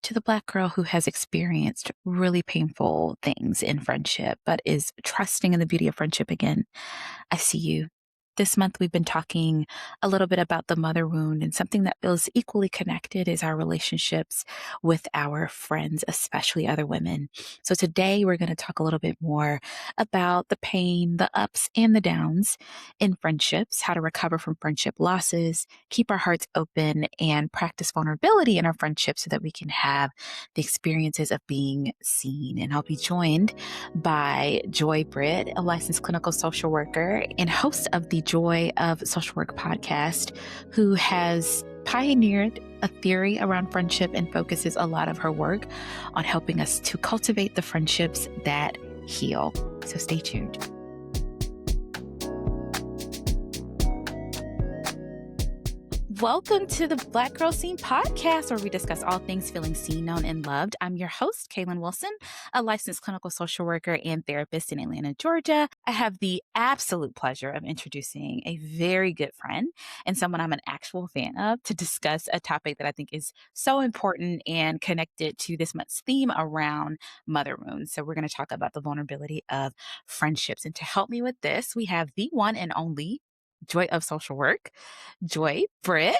to the Black girl who has experienced really painful things in friendship, but is trusting in the beauty of friendship again. I see you. This month, we've been talking a little bit about the mother wound, and something that feels equally connected is our relationships with our friends, especially other women. So, today, we're going to talk a little bit more about the pain, the ups and the downs in friendships, how to recover from friendship losses, keep our hearts open, and practice vulnerability in our friendships so that we can have the experiences of being seen. And I'll be joined by Joi Britt, a licensed clinical social worker and host of the Joy of Social Work podcast, who has pioneered a theory around friendship and focuses a lot of her work on helping us to cultivate the friendships that heal. So stay tuned. Welcome to the Black Girl Scene podcast, where we discuss all things feeling seen, known, and loved. I'm your host, Kaylin Wilson, a licensed clinical social worker and therapist in Atlanta, Georgia. I have the absolute pleasure of introducing a very good friend and someone I'm an actual fan of to discuss a topic that I think is so important and connected to this month's theme around mother wounds. So we're going to talk about the vulnerability of friendships. And to help me with this, we have the one and only Joy of Social Work, Joi Britt.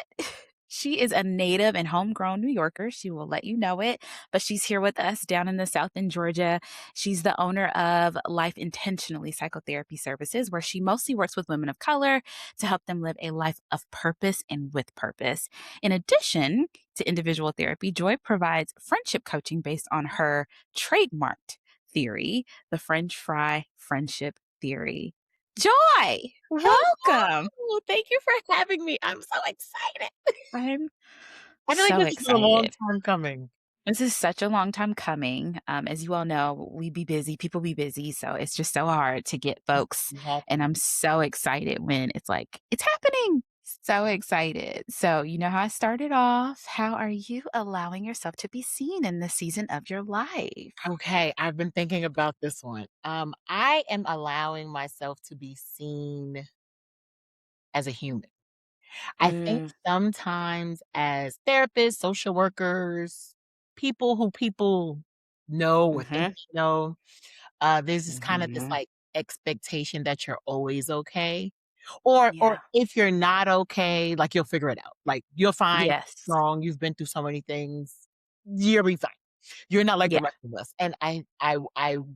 She is a native and homegrown New Yorker. She will let you know it, but she's here with us down in the South in Georgia. She's the owner of Life Intentionally Psychotherapy Services, where she mostly works with women of color to help them live a life of purpose and with purpose. In addition to individual therapy, Joi provides friendship coaching based on her trademarked theory, the French fry friendship theory. Joy, welcome. Hello, thank you for having me. I'm so excited. I'm I feel like so this has been a long excited. time coming. This is such a long time coming. As you all know, we be busy, people be busy. So it's just so hard to get folks. You have And to. I'm so excited when it's like, it's happening. So excited. So, you know how I started off. How are you allowing yourself to be seen in this season of your life? Okay, I've been thinking about this one. I am allowing myself to be seen as a human. I think Mm, sometimes as therapists, social workers, people who people know or think mm-hmm, they know, there's this kind of this mm-hmm. like expectation that you're always okay. Or Yeah. if you're not okay, like, you'll figure it out. Like, you're fine, Yes. strong, you've been through so many things, you'll be fine. You're not like the Yeah. rest of us, and I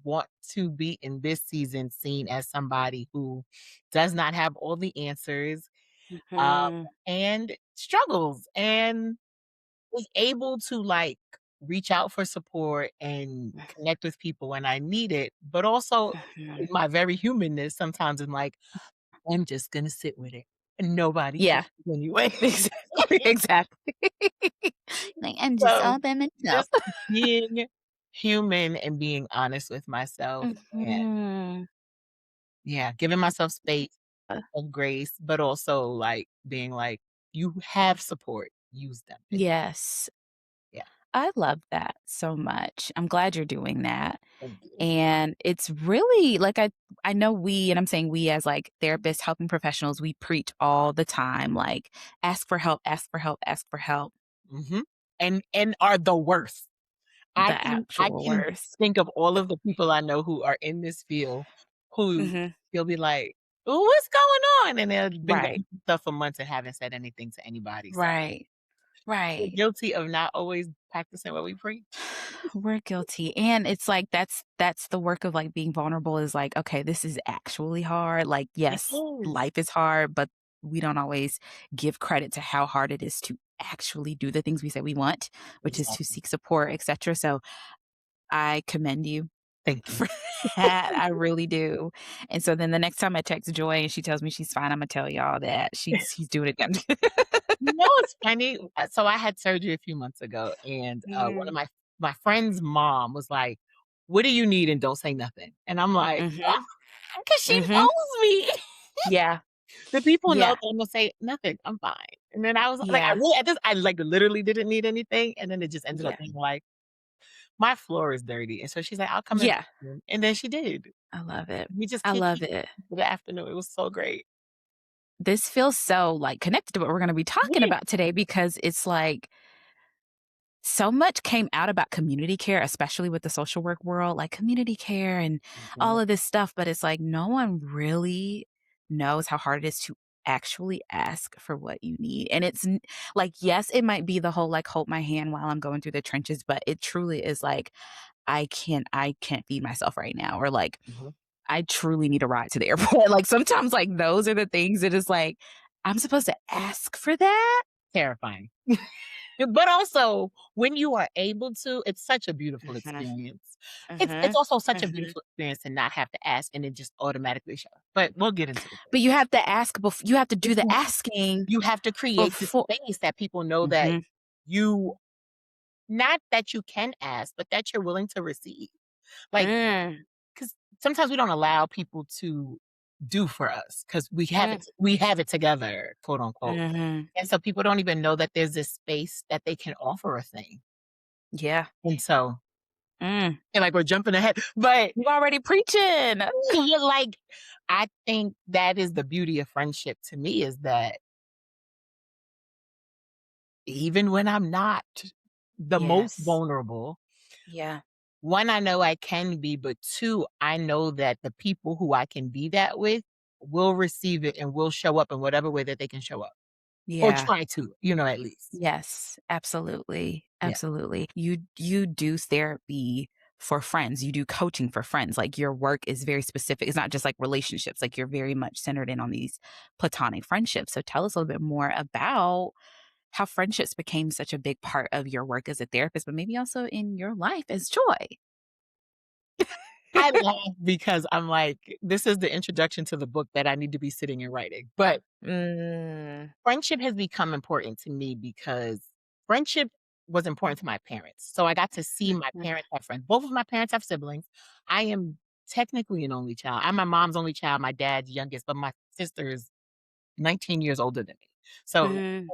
want to be in this season seen as somebody who does not have all the answers, um, Mm-hmm. and struggles, and is able to, like, reach out for support and connect with people when I need it, but also in Mhm. my very humanness, sometimes I'm like, I'm just gonna sit with it, and nobody Yeah. cares anyway. Exactly, exactly. Like, I'm just So, all by myself. just being human and being honest with myself and, Mhm. yeah, giving myself space and grace, but also, like, being like, "You have support, use them." And Yes, yeah, I love that so much. I'm glad you're doing that, thank you. and it's really like I know we and I'm saying we as, like, therapists, helping professionals, we preach all the time, like, "Ask for help, ask for help, ask for help." Mhm. And are the worst. I The can I actual can worst. think of all of the people I know who are in this field who Mhm. you'll be like, "Well, what's going on?" And they've been Right, going through stuff for months and haven't said anything to anybody, so right, we're right. guilty of not always practicing what we preach. We're guilty, and it's like that's the work of, like, being vulnerable is like, "Okay, this is actually hard." Like, It yes, is. life is hard, but we don't always give credit to how hard it is to actually do the things we say we want, which is to Exactly. seek support, etcetera, so I commend you Thank you. for that, I really do, and so then the next time I text Joy and she tells me she's fine, Imma tell y'all that she's doing it again. You know what's funny? So I had surgery a few months ago, and, one of Mm, my friend's mom was like, "What do you need? And don't say nothing." And I'm like, mhm, "'Cause she mhm. knows me." Yeah, The people know yeah, that I'm gonna say, "Nothing, I'm fine." And then I was like, I yeah, really I, like, literally didn't need anything, and then it just ended up yeah, being like, "My floor is dirty." And so she's like, "I'll come in," yeah. and then she did. I love it. We just I kicked love it it. for the afternoon. It was so great. This feels so, like, connected to what we're gonna be talking Yeah. about today because it's like so much came out about community care, especially with the social work world, like community care and all Mhm, of this stuff, but it's like no one really knows how hard it is to actually ask for what you need. And like, yes, it might be the whole like hold my hand while I'm going through the trenches, but it truly is like I can't feed myself right now, or like mhm. I truly need a ride to the airport. Like sometimes like those are the things that is like I'm supposed to ask for that. Terrifying. But also, when you are able to, it's such a beautiful Mhm, experience. It's mhm, also such a mhm. beautiful experience to not have to ask and it just automatically show up. But we'll get into it. But you have to ask you have to do the You asking you have to create the before. space that people know that Mhm, you not that you can ask, but that you're willing to receive. Like, mm, 'cause sometimes we don't allow people to do for us because mm, we have it together, quote unquote. mhm. And so people don't even know that there's this space that they can offer a thing. Yeah, And so mm. and like we're jumping ahead, but You already preaching. yeah, like I think that is the beauty of friendship to me is that even when I'm not the most Yes. vulnerable, Yeah, one, I know I can be, but two, I know that the people who I can be that with will receive it and will show up in whatever way that they can show up or yeah. try to, at least. Yes, absolutely, Yeah. absolutely. You do therapy for friends, you do coaching for friends, like, your work is very specific, it's not just, like, relationships, like, you're very much centered in on these platonic friendships, so tell us a little bit more about how friendships became such a big part of your work as a therapist, but maybe also in your life as Joy. I laugh because I'm like, this is the introduction to the book that I need to be sitting and writing. But Mm, friendship has become important to me because friendship was important to my parents. So I got to see my mhm, parents have friends. Both of my parents have siblings. I am technically an only child. I'm my mom's only child, my dad's youngest, but my sister is 19 years older than me. So mm,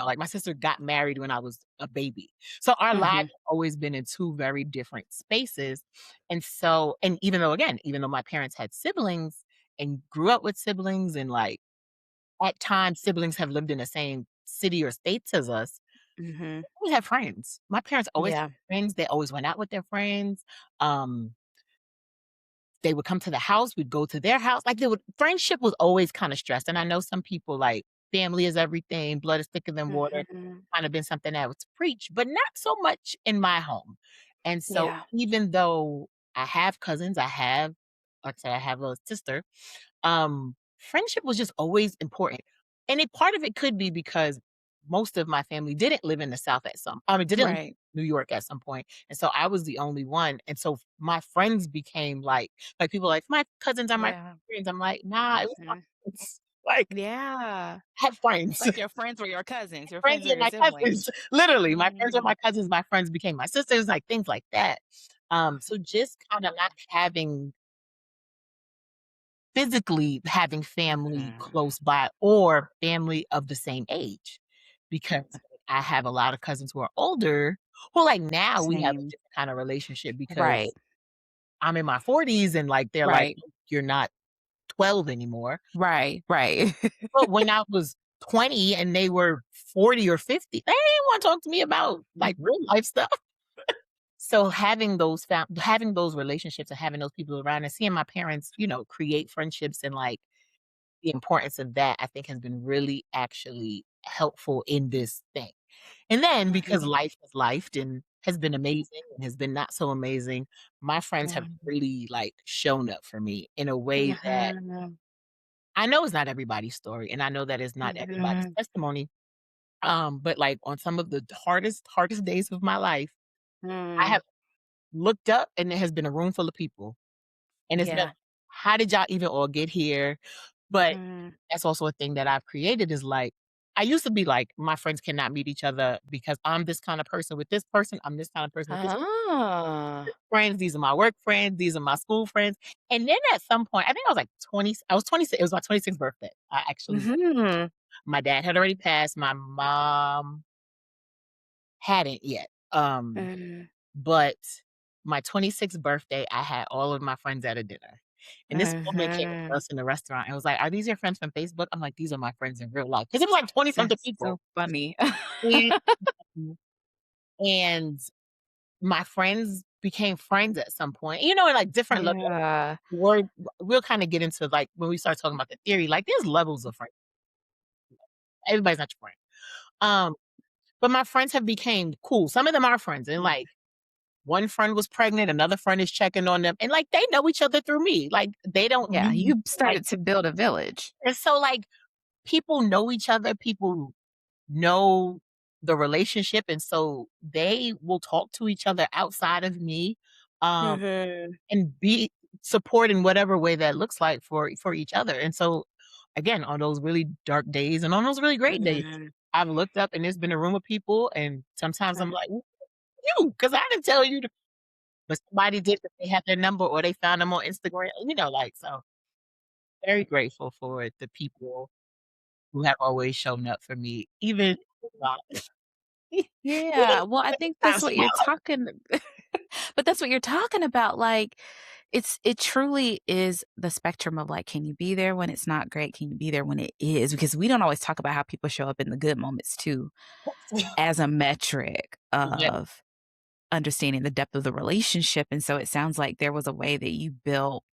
like my sister got married when I was a baby. So our lives mhm, have always been in two very different spaces. And even though my parents had siblings and grew up with siblings and like at times siblings have lived in the same city or states as us, mhm, we have friends. My parents always had yeah, friends. They always went out with their friends. Um, they would come to the house, we'd go to their house. Like, friendship was always kinda stressed, and I know some people, like, family is everything, blood is thicker than water, mhm, kinda been something that was preached, but not so much in my home. And so yeah, even though I have cousins, like I said, I have a sister, friendship was just always important. And part of it could be because most of my family didn't live in the South didn't live right, in New York at some point, and so I was the only one, and so my friends became like people like, "My cousins are my yeah, friends." I'm like, "Nah, it was my mhm, friends." Like, yeah. have friends. Like, your friends were your cousins, your Friends friends are are your my siblings. cousins. Literally, my friends are Mhm, my cousins, my friends became my sisters, like, things like that. So just kinda not having physically having family mhm. close by or family of the same age, because I have a lot of cousins who are older who, like, now we have a Same. different kind of relationship Right, because I'm in my 40s and, like, they're like, right, "You're not 12 anymore." right, right. But when I was 20 and they were 40 or 50, they didn't wanna talk to me about, like, real life stuff. So having those relationships and having those people around and seeing my parents, create friendships and, like, the importance of that, I think has been really actually helpful in this thing. And then because Mhm, life has lifed and has been amazing and has been not so amazing, my friends have mhm, really, like, shown up for me in a way that mhm, I know is not everybody's story, and I know that is not everybody's mhm, testimony, but, like, on some of the hardest days of my life, I mm, have looked up and there has been a room full of people, and it's been, yeah, like, "How did y'all even all get here?" But mm. that's also a thing that I've created is, like, I used to be like, my friends cannot meet each other because I'm this kind of person with this person, I'm this kind of person with this Ah. friends, these are my work friends, these are my school friends, and then at some point, I think I was like 20 I was 26 it was my 26th birthday. I actually Mhm, My dad had already passed, my mom hadn't yet, mhm, but my 26th birthday, I had all of my friends at a dinner, and this woman came up to mhm. us in the restaurant and was like, "Are these your friends from Facebook?" I'm like, "These are my friends in real life," because it was like 20 something That's people. so funny. And and my friends became friends at some point, in like different levels. Yeah. We'll kind of get into like when we start talking about the theory, like there's levels of friends. Everybody's not your friend. Um, but my friends have became cool. Some of them are friends, and like one friend was pregnant, another friend is checking on them, and like they know each other through me. Like they don't Yeah, need you like, started to build a village. and so like people know each other. People know the relationship, and so they will talk to each other outside of me, um, Mhm. and be support in whatever way that looks like for each other. And so, again, on those really dark days and on those really great days, Mhm. I've looked up and there's been a room of people, and sometimes I'm Okay. like, "You," because I didn't tell you, but somebody did, that they had their number or they found them on Instagram, like so. Very grateful for the people who have always shown up for me, even even Yeah, well, I think that's times what you're smile. talking but that's what you're talking about, like, it truly is the spectrum of, like, can you be there when it's not great? Can you be there when it is? Because we don't always talk about how people show up in the good moments too as a metric Yeah, of understanding the depth of the relationship, and so it sounds like there was a way that you built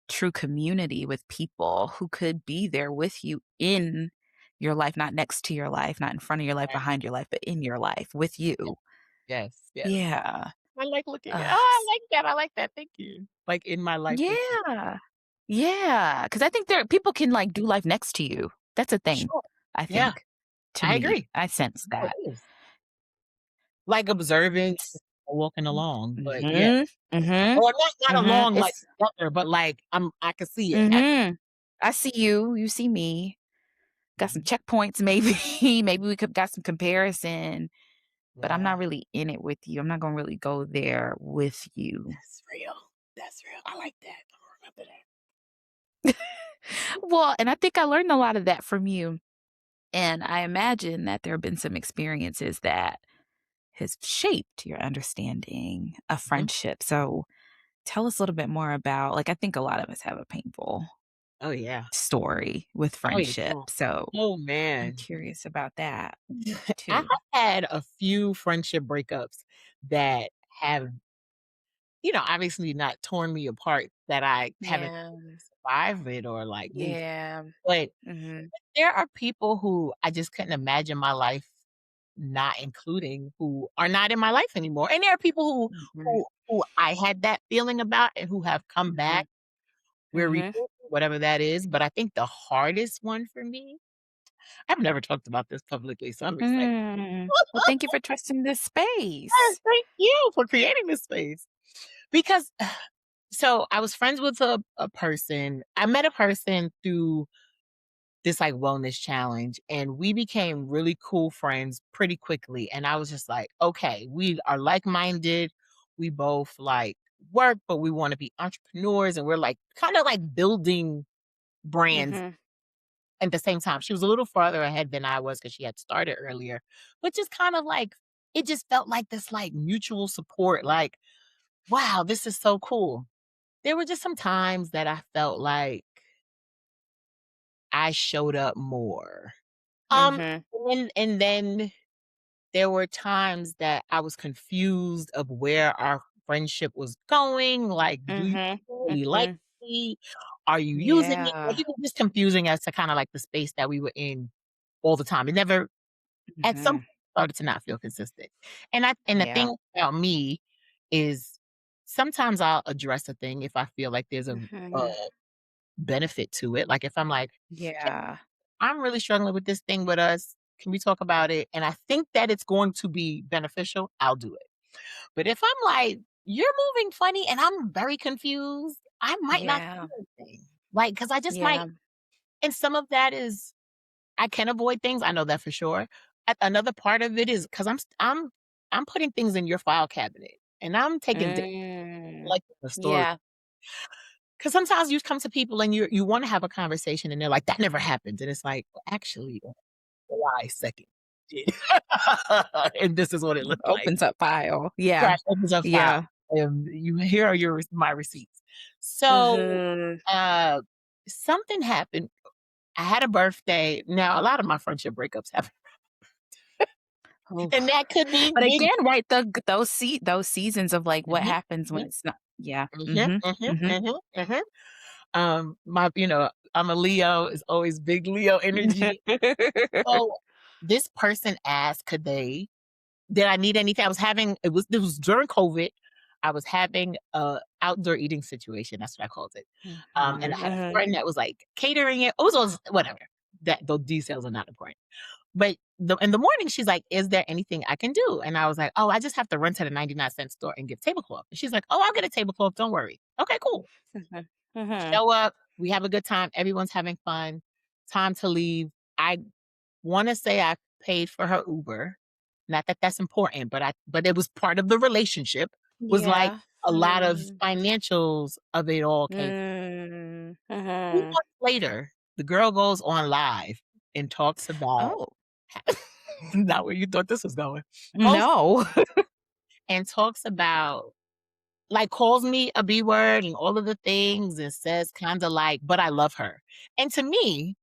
true community with people who could be there with you in your life, not next to your life, not in front of your life, right. behind your life, but in your life with you. Yes, yes. Yeah. I like looking at, I Ugh, like that, I like that, thank you. Like, in my life with you. yeah. Yeah, because I think there people can, like, do life next to you. That's a thing, Sure. I Yeah, think, to I me. agree. I sense No, that. it is. Like observing, It's walking along, but yeah. Mhm. Mhm. Or not Mhm. along, like, It's together, but, like, I can see it happening. Mhm. I see you, you see me. Got some Mhm. checkpoints maybe. Maybe we could got some comparison, but I'm Yeah, not really in it with you. I'm not gonna really go there with you. that's real. That's real. I like that. Imma remember that. Well, and I think I learned a lot of that from you, and I imagine that there have been some experiences that has shaped your understanding of Mhm. friendship. So, tell us a little bit more about like, I think a lot of us have a painful Oh, yeah. story with Oh, yeah. friendship, so Oh, I'm man. curious about that I've too. had a few friendship breakups that have, obviously not torn me apart, that I haven't Yeah. survived it or, like, moved, Yeah. but Mhm. there are people who I just couldn't imagine my life not including, who are not in my life anymore, and there are people who Mhm. who I had that feeling about and who have come back. Mhm. We're Mhm. rebuilding, whatever that is, but I think the hardest one for me, I've never talked about this publicly, so I'm excited. Mm. Well, thank you for trusting this Yes, space. thank you for creating this space. Because so I was friends with a person. I met a person through this like wellness challenge, and we became really cool friends pretty quickly. And I was just like, okay, we are like-minded. We both like work, but we want to be entrepreneurs, and we're like kind of like building brands Mhm. at the same time. She was a little farther ahead than I was because she had started earlier, but just kind of like it just felt like this like mutual support, like, wow, this is so cool. There were just some times that I felt like I showed up more. Um, Mhm. and then there were times that I was confused of where our friendship was going, like, "Do you Mhm. really like Mhm. me? Are you using it?" Like, Yeah. it was just confusing as to kinda like the space that we were in all the time. It never at some Mhm. point started to not feel consistent. And the Yeah. thing about me is sometimes I'll address a thing if I feel like there's a Mhm. benefit to it. Like, if I'm like, "Hey, Yeah. I'm really struggling with this thing with us. Can we talk about it?" And I think that it's going to be beneficial, I'll do it. But if I'm like, "You're moving funny," and I'm very confused, I might not Yeah. say anything. Like, because I just might, Yeah. and some of that is I can avoid things, I know that for sure. Another part of it is because I'm putting things in your file cabinet, and I'm taking things Mm. like the story. Yeah. Because sometimes you come to people and you wanna have a conversation, and they're like, "That never happened," and it's like, "Well, actually, July 2nd did." And this is what it looked like. Opens up file. Yeah. Right, opens a file, Yeah. and you here are my receipts. So, Mhm. uh, something happened. I had a birthday. Now, a lot of my friendship breakups happen. And Oof. that could be But big. again, right, those seasons of, like, what Mhm, happens when mhm, it's not yeah. mhm, Mhm, mhm, mhm. mhm, mhm. I'm a Leo, it's always big Leo energy. So, this person asked, did I need anything? This was during COVID. I was having a outdoor eating situation, that's what I called it. And I Mhm, had a mhm. friend that was, like, catering it. It was whatever. Those details are not important. But in the morning, she's like, "Is there anything I can do?" And I was like, "Oh, I just have to run to the 99-cent store and get tablecloth." And she's like, "Oh, I'll get a tablecloth, don't worry." Okay, cool. Mhm, mhm. Show up, we have a good time, everyone's having fun, time to leave. I wanna say I paid for her Uber. Not that that's important, but it was part of the relationship, was like Yeah. a lot of Mm. financials of it all came. Mm. 2 Mhm. months later, the girl goes on live and talks about Oh, not where you thought this was going. Goes no. and talks about like, calls me a B word and all of the things and says kinda like, "But I love her." And to me,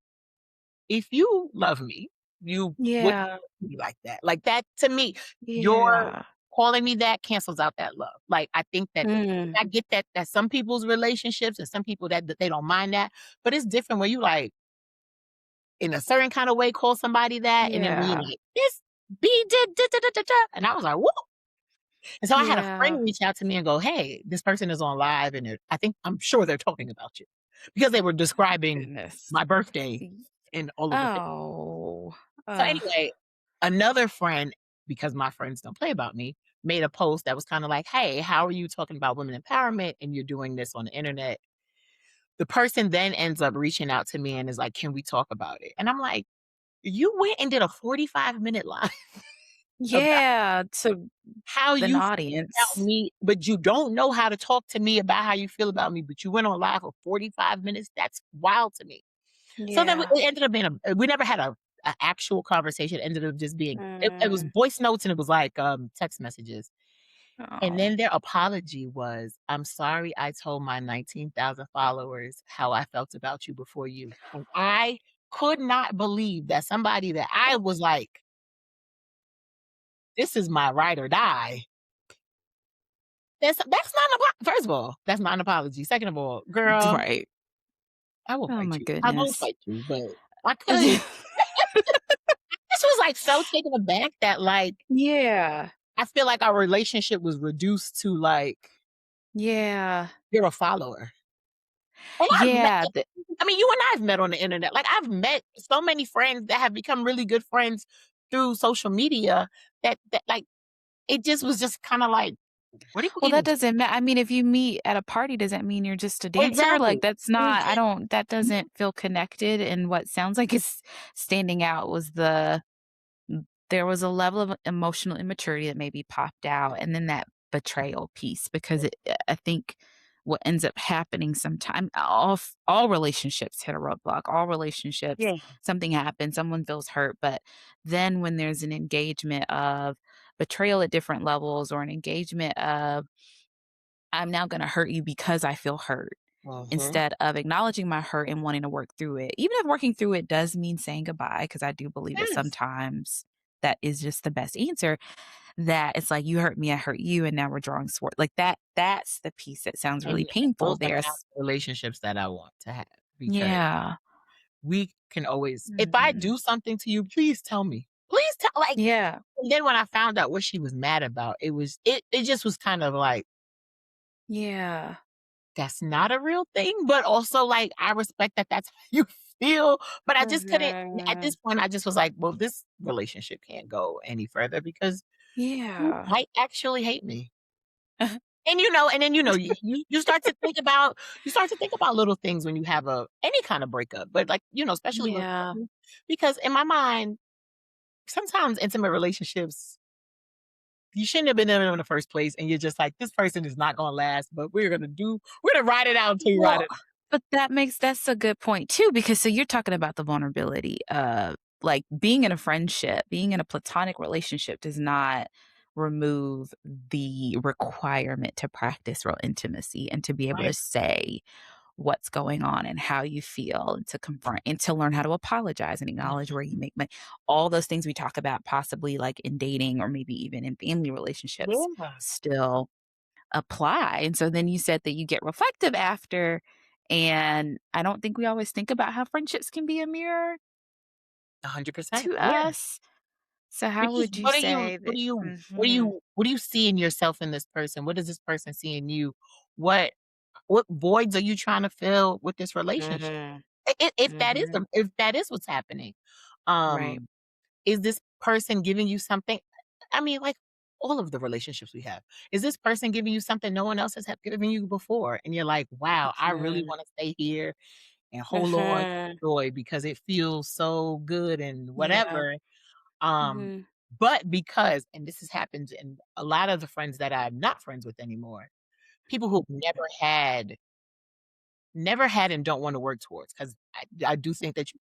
if you love me, you wouldn't Yeah. be like that. Like, that to me, your Yeah. calling me that cancels out that love. Like, I think that Mm. I get that some people's relationships and some people that they don't mind that, but it's different when you, like, in a certain kinda way call somebody that, and then when you Yeah. like, "This B did da da da da da," and I was like, "Whoa." And so I had a Yeah. friend reach out to me and go, "Hey, this person is on live, and I'm sure they're talking about you," because they were describing Goodness. my birthday Y and all of the things. Oh. So anyway, another friend, because my friends don't play about me, made a post that was kinda like, "Hey, how are you talking about women empowerment and you're doing this on the internet?" The person then ends up reaching out to me and is like, "Can we talk about it?" And I'm like, "You went and did a 45-minute live about Yeah, to how an you feel about audience. me, but you don't know how to talk to me about how you feel about me, but you went on live for 45 minutes? That's wild to me." So then Yeah. it ended up being we never had a actual conversation. It ended up just being it was Mm. voice notes and it was like, text messages. And Oh. then their apology was, "I'm sorry I told my 19,000 followers how I felt about you before you." And I could not believe that somebody that I was like, "This is my ride or die." That's not an first of all, that's not an apology. Second of all, girl, Right. I will Oh fight my you. I won't goodness. fight you, but I could. This was, like, so taken aback that, like, Yeah. I feel like our relationship was reduced to, like, Yeah. you're a follower. And I've met Yeah, I mean, you and I have met on the internet. Like, I've met so many friends that have become really good friends through social media that, like, it just was just kinda like, what are you well, that even doesn't I mean, if you meet at a party, does that mean you're just a dancer? exactly. Like, that's not I Exactly. don't that doesn't feel connected, and what sounds like it's standing out was there was a level of emotional immaturity that maybe popped out, and then that betrayal piece because I think what ends up happening sometime all relationships hit a roadblock, all relationships, Yeah. something happens, someone feels hurt, but then when there's an engagement of betrayal at different levels or an engagement of, "I'm now gonna hurt you because I feel hurt," Mhm. instead of acknowledging my hurt and wanting to work through it. Even if working through it does mean saying goodbye, because I do believe that Yes. sometimes that is just the best answer, that it's like, "You hurt me, I hurt you, and now we're drawing sword." Like, that's the piece that sounds And really yeah, those painful. are not There's relationships that I want to have because yeah. we can always if I Mhm. do something to you, please tell me. Please tell like, Yeah. and then when I found out what she was mad about, it just was kind of like, Yeah. that's not a real thing, but also, like, I respect that that's how you feel, but I just couldn't at Mhm. this point, I just was like, "Well, this relationship can't go any further because you Yeah. might actually hate me." And then, you start to think about little things when you have any kind of breakup, but, like, especially with Yeah. friends, because in my mind, sometimes intimate relationships, you shouldn't have been in them in the first place, and you're just like, "This person is not gonna last, but we're gonna ride it out until you ride Well, it." but that's a good point too, because so you're talking about the vulnerability of like being in a friendship, being in a platonic relationship does not remove the requirement to practice real intimacy and to be able to Right. say what's going on and how you feel and to confront and to learn how to apologize and acknowledge Mhm. where you make all those things we talk about possibly like in dating or maybe even in family relationships Yeah, still apply. And so then you said that you get reflective after, and I don't think we always think about how friendships can be a mirror 100%. to Yeah. us. So how Because would you say that? Mhm, what do you see in yourself in this person? What does this person see in you? What what voids are you trying to fill with this relationship? mhm, If mhm, if that is what's happening. right, Um, is this person giving you something? I mean, like all of the relationships we have. Is this person giving you something no one else has given you before? And you're like, wow, I really mhm, want to stay here and hold on to mhm, joy because it feels so good and yeah, whatever. Um, mhm, but because, and this has happened in a lot of the friends that I'm not friends with anymore, people who've never had and don't want to work towards, because I do think that you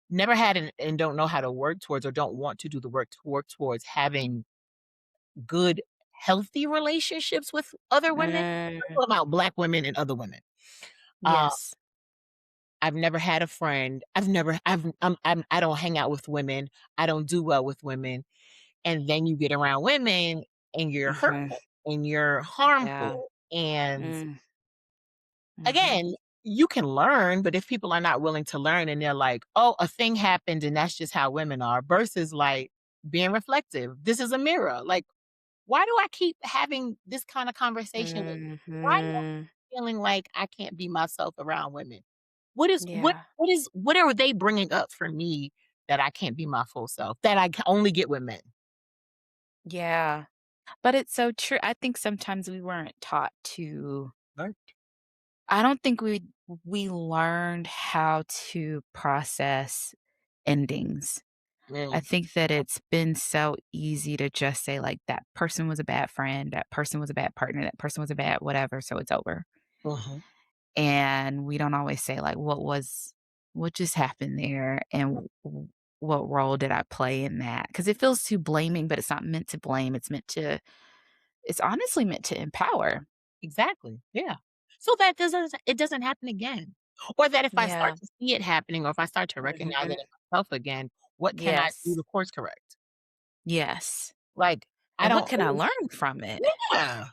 never had and don't know how to work towards or don't want to do the work to work towards having good, healthy relationships with other women. I'm mm, talking about Black women and other women. Uh, yes, I've never had a friend. I've never I don't hang out with women. I don't do well with women. And then you get around women and you're mhm, hurtful and you're yeah, harmful. And mm, mhm, again, you can learn, but if people are not willing to learn and they're like, "Oh, a thing happened and that's just how women are," versus like being reflective. This is a mirror. Like, why do I keep having this kind of conversation with you? Why do I mhm, keep feeling like I can't be myself around women? yeah, What are they bringing up for me that I can't be my full self, that I can only get with men? yeah. But it's so true. I think sometimes we weren't taught to Right. I don't think we learned how to process endings. I Mm, think that it's been so easy to just say, like, "That person was a bad friend, that person was a bad partner, that person was a bad whatever, so it's over." mhm. And we don't always say, like, what just happened there, and what role did I play in that? Because it feels too blaming, but it's not meant to blame, it's honestly meant to empower. Exactly, yeah. So that it doesn't happen again. Or that if I start Yeah. to see it happening or if I start to recognize it Mhm. in myself again, what can I do Yes. to course correct? Yes. Like, I And what don't can I always. learn from it? Yeah,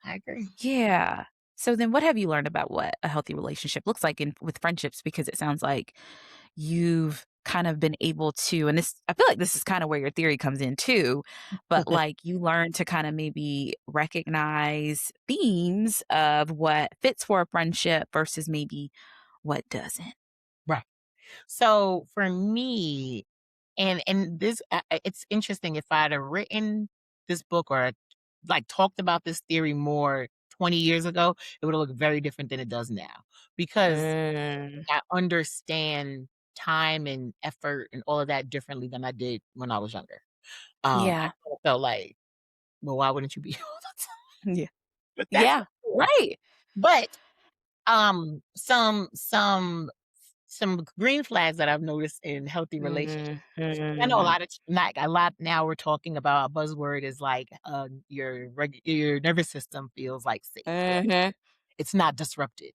I agree. Yeah. So then what have you learned about what a healthy relationship looks like in with friendships? Because it sounds like you've kind of been able to, and this I feel like this is kind of where your theory comes in too, but like you learn to kind of maybe recognize themes of what fits for a friendship versus maybe what doesn't. Right. So, for me, and this it's interesting if I'd have written this book or, like, talked about this theory more 20 years ago, it would have looked very different than it does now, because Mm. I understand time and effort and all of that differently than I did when I was younger. I Yeah. kinda felt like, "Well, why wouldn't you be all the time?" Yeah. But that's not Yeah. true. Right. But, some green flags that I've noticed in healthy relationships. I know a Mhm. lot of not a lot now we're talking about a buzzword is like, your nervous system feels, like, safe, right? Mhm. It's not disrupted.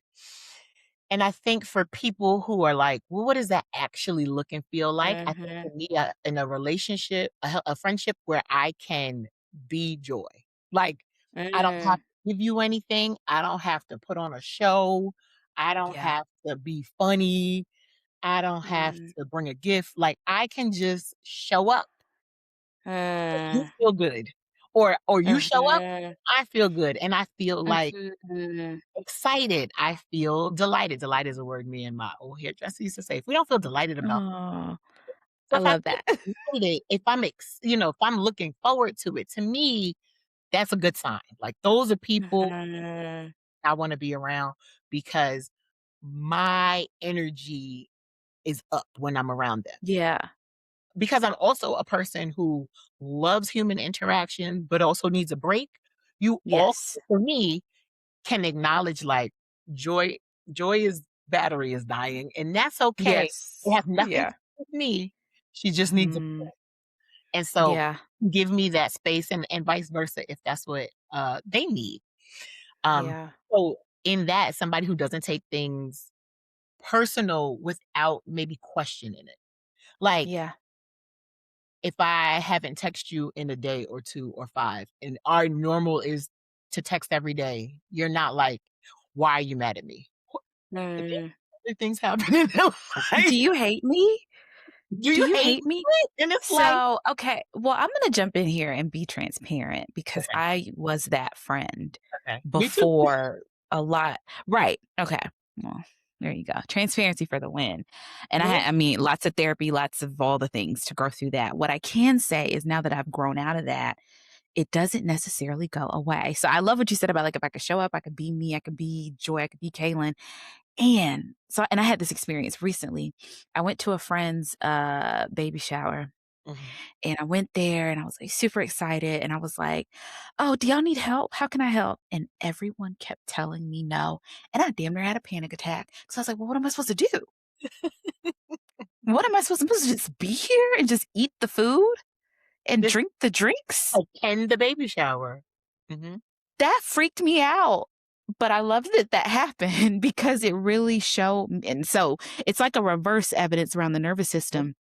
And I think for people who are like, "Well, what does that actually look and feel like?" I think Mhm. for me, in a relationship, a friendship where I can be joy. Like, I don't have Mm. to give you anything. I don't have to put on a show. I don't Yeah. have to be funny. I don't have Mhm. to bring a gift. Like, I can just show up. You Mm. feel good. Or you show up, Mhm. I feel good, and I feel, like, Mhm. excited. I feel delighted. Delight is a word me and my old hairdresser used to say. If we don't feel delighted about. Oh, So I if I love feel that. excited, if I'm looking forward to it, to me, that's a good sign. Like, those are people Mhm. I wanna be around because my energy is up when I'm around them. Yeah. Because I'm also a person who loves human interaction, but also needs a break, you also, Yes. for me, can acknowledge, like, joy joy is battery is dying, and that's okay. It Yes. has nothing to Yeah. do with me. She just needs a. Mm. And so, Yeah. give me that space and vice versa if that's what, they need. Um, Yeah. so in that, somebody who doesn't take things personal without maybe questioning it. Like, Yeah. if I haven't texted you in a day or 2 or 5, and our normal is to text every day, you're not like, "Why are you mad at me?" If there's Mm. other things happening in Do life, you hate me? do Do you you hate hate me? me? And it's like, So, okay, well, I'm gonna jump in here and be transparent because okay, I was that friend okay. Me too. before a lot. Right. Okay. Well, there you go. Transparency for the win. And Yeah. I mean, lots of therapy, lots of all the things to go through that. What I can say is now that I've grown out of that, it doesn't necessarily go away. So I love what you said about like if I could show up, I could be me, I could be Joy, I could be Kaylin. And I had this experience recently. I went to a friend's baby shower Mhm. and I went there and I was like super excited and I was like, "Oh, do y'all need help? How can I help?" And everyone kept telling me no. And I damn near had a panic attack. So I was like, "Well, what am I supposed to do? What am I supposed to just be here and just eat the food and Just drink the drinks?" attend the baby shower. Mhm. That freaked me out. But I loved that that happened because it really showed, and so it's like a reverse evidence around the nervous system.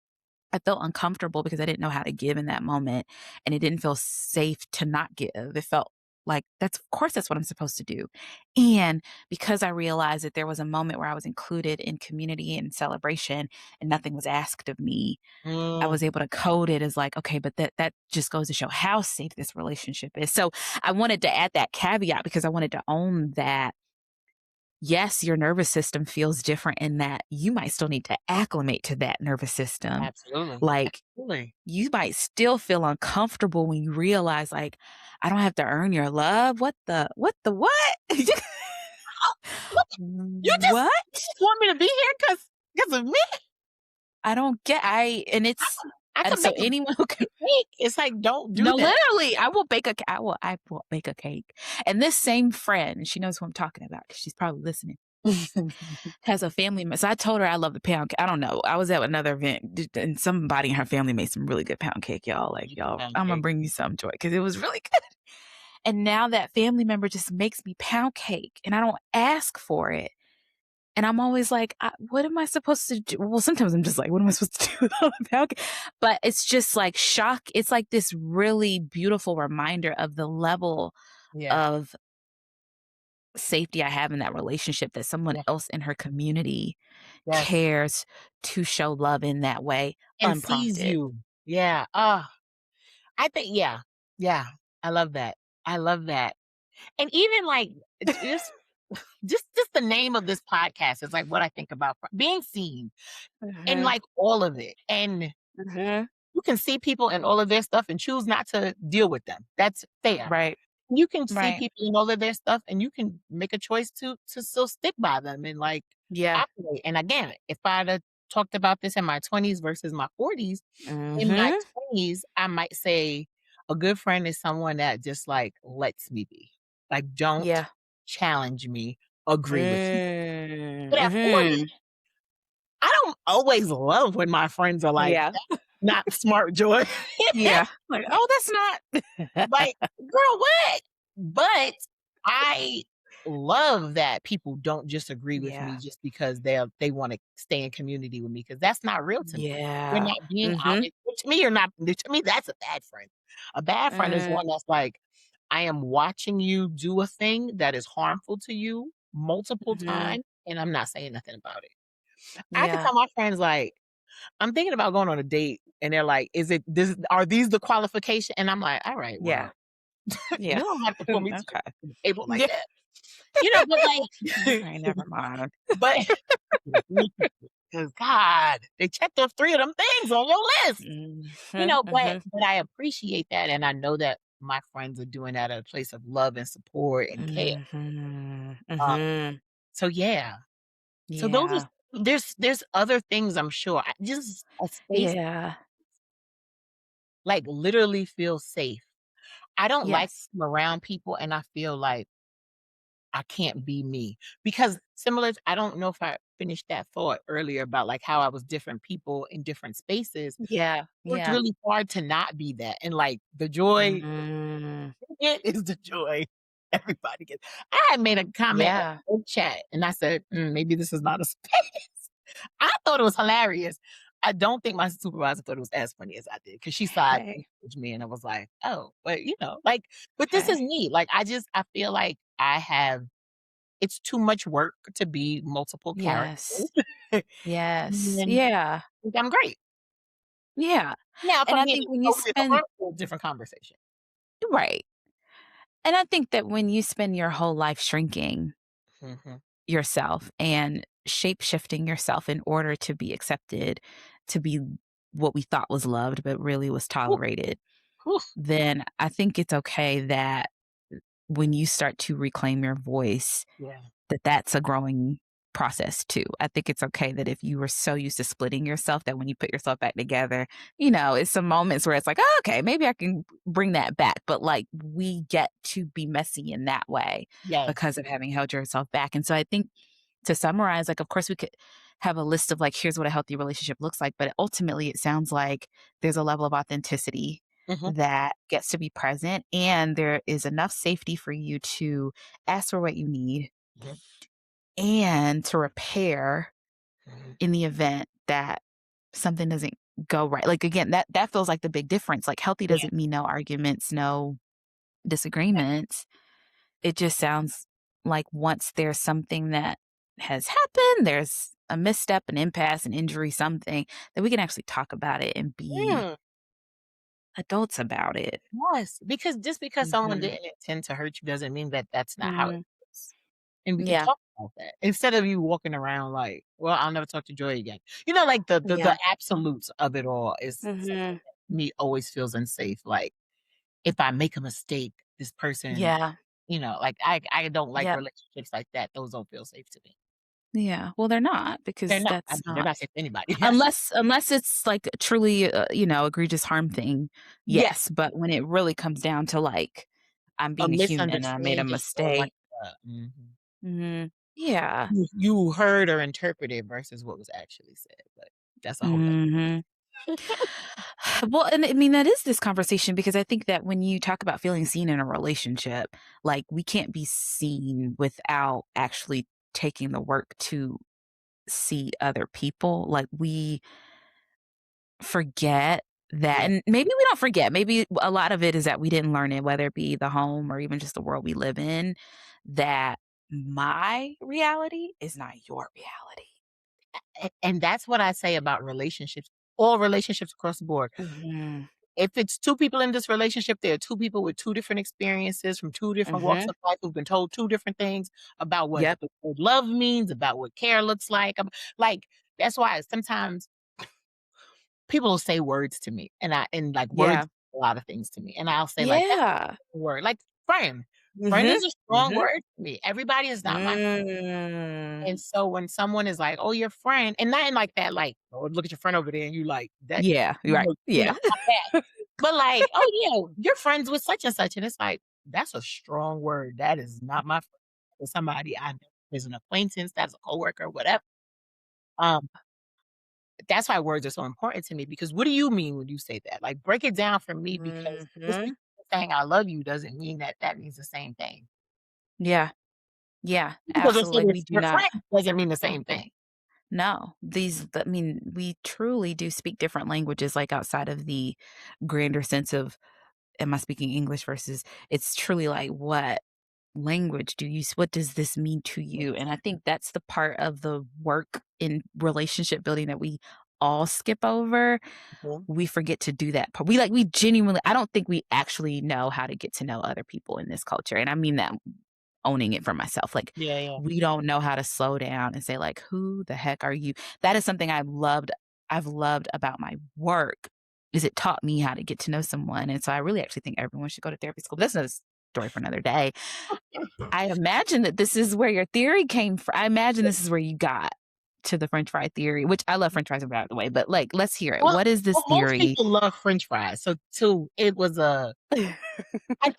I felt uncomfortable because I didn't know how to give in that moment, and it didn't feel safe to not give. It felt like that's of course that's what I'm supposed to do. And because I realized that there was a moment where I was included in community and celebration and nothing was asked of me, I Mm, was able to code it as like, okay, but that just goes to show how safe this relationship is. So I wanted to add that caveat because I wanted to own that yes, your nervous system feels different in that you might still need to acclimate to that nervous system. absolutely. Like Absolutely. you might still feel uncomfortable when you realize like, I don't have to earn your love. What? What? You What? just want me to be here because of me? I don't get and it's I and could so make a anyone who can cake. It's like, don't do no, that. literally, I will bake a cake. And this same friend, she knows who I'm talking about because she's probably listening, has a family so I told her I love the pound cake. I don't know. I was at another event and somebody in her family made some really good pound cake, y'all. Like, y'all, Pound I'm gonna cake. bring you some joy because it was really good. And now that family member just makes me pound cake and I don't ask for it. And I'm always like, what am I supposed to do? Well, sometimes I'm just like, what am I supposed to do with all the pound cake? But it's just like shock. It's like this really beautiful reminder of the level Yeah. of safety I have in that relationship that someone Yeah. else in her community Yes. cares to show love in that way And sees unprompted. you. Yeah. I think, yeah. Yeah. I love that. I love that. And even like just the name of this podcast is like what I think about being seen in Mhm, like all of it. And mhm. you can see people and all of their stuff and choose not to deal with them. That's fair. Right, You can see right. people and all of their stuff, and you can make a choice to still stick by them and, like, Yeah. operate. And again, if I'd have talked about this in my 20s versus my 40s, in my Mhm. 20s, I might say a good friend is someone that just, like, lets me be. Like, don't Yeah. challenge me, agree with me. Mm, But at 40, mhm. I don't always love when my friends are like, Yeah. "That's not smart, Joy." Yeah. Like, "Oh, that's not" Like, girl, what? But I love that people don't just agree with me Yeah. just because they wanna stay in community with me, because that's not real to me. You're Yeah. not being Mhm. honest. To me, you're not to me, that's a bad friend. A bad friend is Mm, one that's like, I am watching you do a thing that is harmful to you multiple mhm. times, and I'm not saying nothing about it. I can Yeah. tell my friends, like, I'm thinking about going on a date, and they're like, "Is it this are these the qualification?" And I'm like, "All right, Yeah. well, Yeah. you don't have to pull me to Okay. the table like Yeah. that." But Okay, like never mind. but 'cause God, they checked off 3 of them things on your list. Mhm, mhm, But I appreciate that, and I know that my friends are doing that at a place of love and support and care. mhm, Um, mhm. so yeah. So those Yeah. are there's other things I'm sure. I just a space, Yeah. like, literally feel safe. I don't like Yes. around people and I feel like I can't be me. Because similar to I don't know if I finished that thought earlier about, like, how I was different people in different spaces. Yeah. Worked Yeah. really hard to not be that, and, like, the joy Mm. it is the joy. everybody gets. I had made a comment Yeah. in chat, and I said, maybe this is not a space. I thought it was hilarious. I don't think my supervisor thought it was as funny as I did because she side Hey. messaged me, and I was like, oh, but like, but this is Hey. me. Like, I feel like it's too much work to be multiple characters. Yes. Yes. And Yeah. I'm great. Yeah. Now, if And I'm I being think when you totally spend a different conversation. right. And I think that when you spend your whole life shrinking Mhm. yourself and shape shifting yourself in order to be accepted, to be what we thought was loved, but really was Ooh, tolerated, ooh, then I think it's okay that when you start to reclaim your voice, yeah, that that's a growing process too. I think it's okay that if you were so used to splitting yourself that when you put yourself back together, it's some moments where it's like, "Oh, okay, maybe I can bring that back." But like we get to be messy in that way yes, because of having held yourself back. And so I think to summarize, like of course we could have a list of like here's what a healthy relationship looks like, but ultimately it sounds like there's a level of authenticity mhm, that gets to be present and there is enough safety for you to ask for what you need mhm, and to repair mhm, in the event that something doesn't go right. Like again, that feels like the big difference. Like healthy yeah, doesn't mean no arguments, no disagreements. It just sounds like once there's something that has happened, there's a misstep, an impasse, an injury, something that we can actually talk about it and be mm, adults about it. yes, just because someone Mhm. didn't intend to hurt you doesn't mean that that's not how it Mhm. is, and we can Yeah. talk about that instead of you walking around like, "Well, I'll never talk to Joy again." Like the Yeah. absolutes of it all is something Mhm. that me always feels unsafe. Like if I make a mistake, this person, Yeah. like I don't like Yep. relationships like that. Those don't feel safe to me. Yeah. Well, they're not They're because not. I that's mean, they're not not safe to anybody. Yes. unless it's like truly, egregious harm thing. Yes. Yes, but when it really comes down to like I'm A being a human and I made a misunderstanding or like, mistake. mhm. Yeah. You heard or interpreted versus what was actually said, but that's a whole Mhm. other. Well, and I mean, that is this conversation because I think that when you talk about feeling seen in a relationship, like we can't be seen without actually taking the work to see other people. Like we forget that, Yeah. and maybe we don't forget. Maybe a lot of it is that we didn't learn it, whether it be the home or even just the world we live in, that my reality is not your reality. And that's what I say about relationships, all relationships across the board. Mhm. If it's 2 people in this relationship, there are 2 people with 2 different experiences from 2 different walks Mhm. of life who've been told 2 different things about what Yep. the word love means, about what care looks like, that's why sometimes people will say words to me, and like words Yeah. a lot of things to me, and I'll say like, "That's Yeah. a word," like friend. Friend Mhm. is a strong Mhm. word to me. Everybody is not my Mm. and so when someone is like, "Oh, your friend," and not in like that, like, "Oh, look at your friend over there," and you like that, Yeah, you're right. Yeah. not that. But like, "Oh, yeah, you're friends with such and such," and it's like, that's a strong word. That is not my friend. It's somebody I know as an acquaintance, that's a coworker, whatever. Um, that's why words are so important to me because what do you mean when you say that? Like, break it down for me because just Mhm. because you're saying I love you doesn't mean that that means the same thing. Yeah. Yeah, Because we're saying absolutely. We do we're not. friends doesn't mean the same thing. No, I mean, we truly do speak different languages, like outside of the grander sense of, am I speaking English versus it's truly like, what language do you, what does this mean to you? And I think that's the part of the work in relationship building that we all skip over. Mhm. We forget to do that part. We genuinely, I don't think we actually know how to get to know other people in this culture. And I mean that owning it for myself. Like, Yeah, yeah. we don't know how to slow down and say, like, who the heck are you? That is something I've loved about my work is it taught me how to get to know someone. And so I really actually think everyone should go to therapy school. That's another story for another day. I imagine that this is where your theory came from. I imagine this is where you got to the French fry theory, which I love French fries by the way, but like, let's hear it. Well What is this most theory? people love french fries, so too, it was a and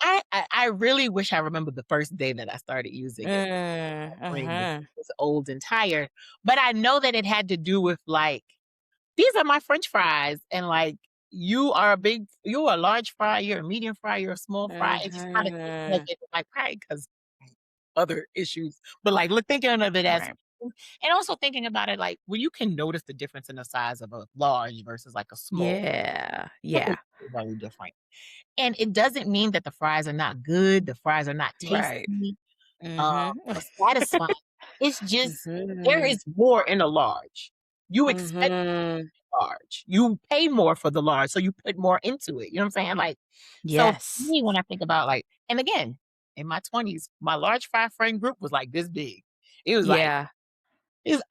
I really wish I remembered the first day that I started using it. My brain was Mhm. was old and tired, but I know that it had to do with, like, "These are my french fries," and, like, you are a large fry, you're a medium fry, you're a small fry, and just kinda thinking of Mhm. it like, right, because other issues, but, like, look thinking of it as Right. and also thinking about it, like, where you can notice the difference in the size of a large versus, like, a small. Yeah. It is Yeah. very different, and it doesn't mean that the fries are not good, the fries are not Right. tasty, Mhm. or satisfying. It's just there Mhm. is more in a large. You expect Mhm. large. You pay more for the large, so you put more into it, you know what I'm saying? Like, so for Yes. me, when I think about, like and again, in my 20s, my large fry friend group was, like, this big. It was like, Yeah.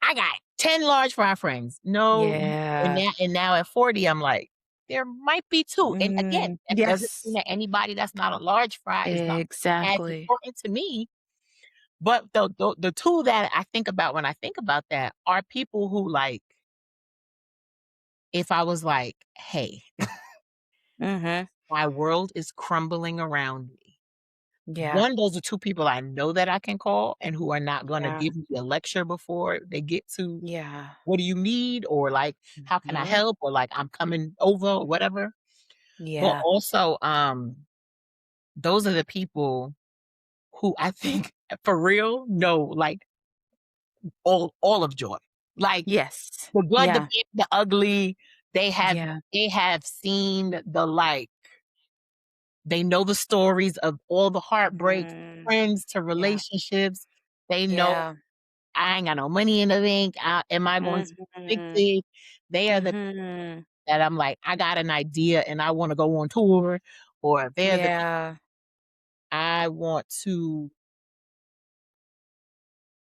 I got 10 large fry friends. No, Yeah. and now at 40, I'm like, there might be 2, and again, Mm. that doesn't mean Yes. that anybody that's not a large fry is not as Exactly. important to me, but the 2 that I think about when I think about that are people who, like, if I was like, "Hey, Mhm. my world is crumbling around me." Yeah. 1, those are 2 people I know that I can call and who are not gonna Yeah. give me a lecture before they get to, Yeah. "What do you need?" or, like, "How can I Mhm. help?" or, like, "I'm coming over," or whatever. But Yeah. also, those are the people who I think for real know, like, all of joy. Like, Yes. the good, the Yeah. bad, the ugly, they have Yeah. they have seen the, like they know the stories of all the heartbreaks, Mhm. friends to Yeah. relationships. They know, Yeah. "I ain't got no money in the bank. Am I going to be Mhm. evicted?" They are the Mhm. that I'm like, "I got an idea and I wanna go on tour," or they're the Yeah. I want to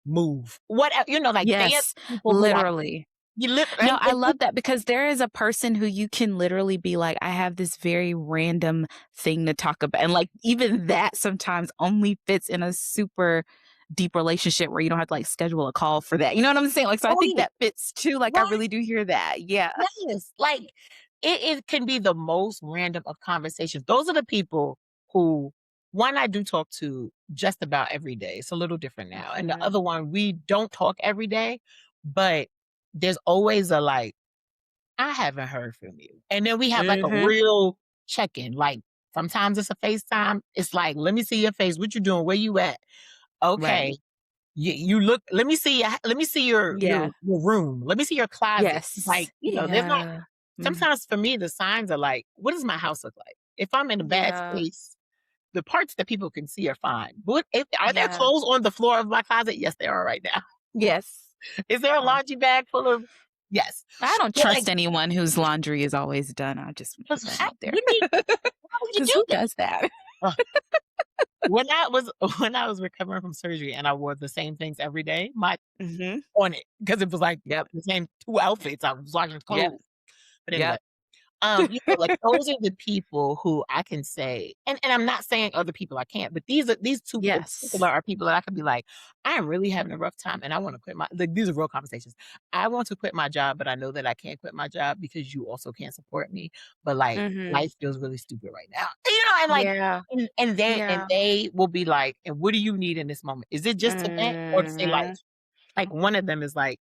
move. Like, they are Yes. the people who I Literally. you lit No, I and love that because there is a person who you can literally be like, I have this very random thing to talk about. And like, even that sometimes only fits in a super deep relationship where you don't have to like schedule a call for that. You know what I'm saying? Like, so I oh, think yeah, that fits too. Like, I right, really do hear that. Yeah. yes, like, it can be the most random of conversations. Those are the people who one I do talk to just about every day. It's a little different now, and the Mhm. other one, we don't talk every day, but there's always a, like, "I haven't heard from you," and then we have, like, a Mhm. real check-in, like, sometimes it's a FaceTime, it's like, "Let me see your face, what you doing, where you at? Right. Okay, you look let me see Yeah. your room, let me see your closet." Yes. Like, there's not Yeah. Mhm. sometimes for me, the signs are like, what does my house look like? If I'm in a bad Yeah. space, the parts that people can see are fine. But if are there Yeah. clothes on the floor of my closet? Yes, there are right now. Yes. Is there a Oh, laundry bag full of yes. I don't But, like, trust anyone whose laundry is always done. I just want to put 'cause that how out there. when do you how would you Because do who that? does that? Ugh. When I was when I was recovering from surgery and I wore the same things every day, my Mhm. on it because it was like Yep. the same 2 outfits. I was washing Yep. clothes. But anyway, Yep. like those are the people who I can say, and I'm not saying other people I can't, but these 2 in particular Yes. are people that I could be like, I am really having a rough time and I want to quit like these are real conversations. I want to quit my job, but I know that I can't quit my job because you also can't support me. But like Mhm. life feels really stupid right now. And like Yeah. and Yeah. they will be like, and what do you need in this moment? Is it just to vent or to say life? Mhm. Like one of them is like,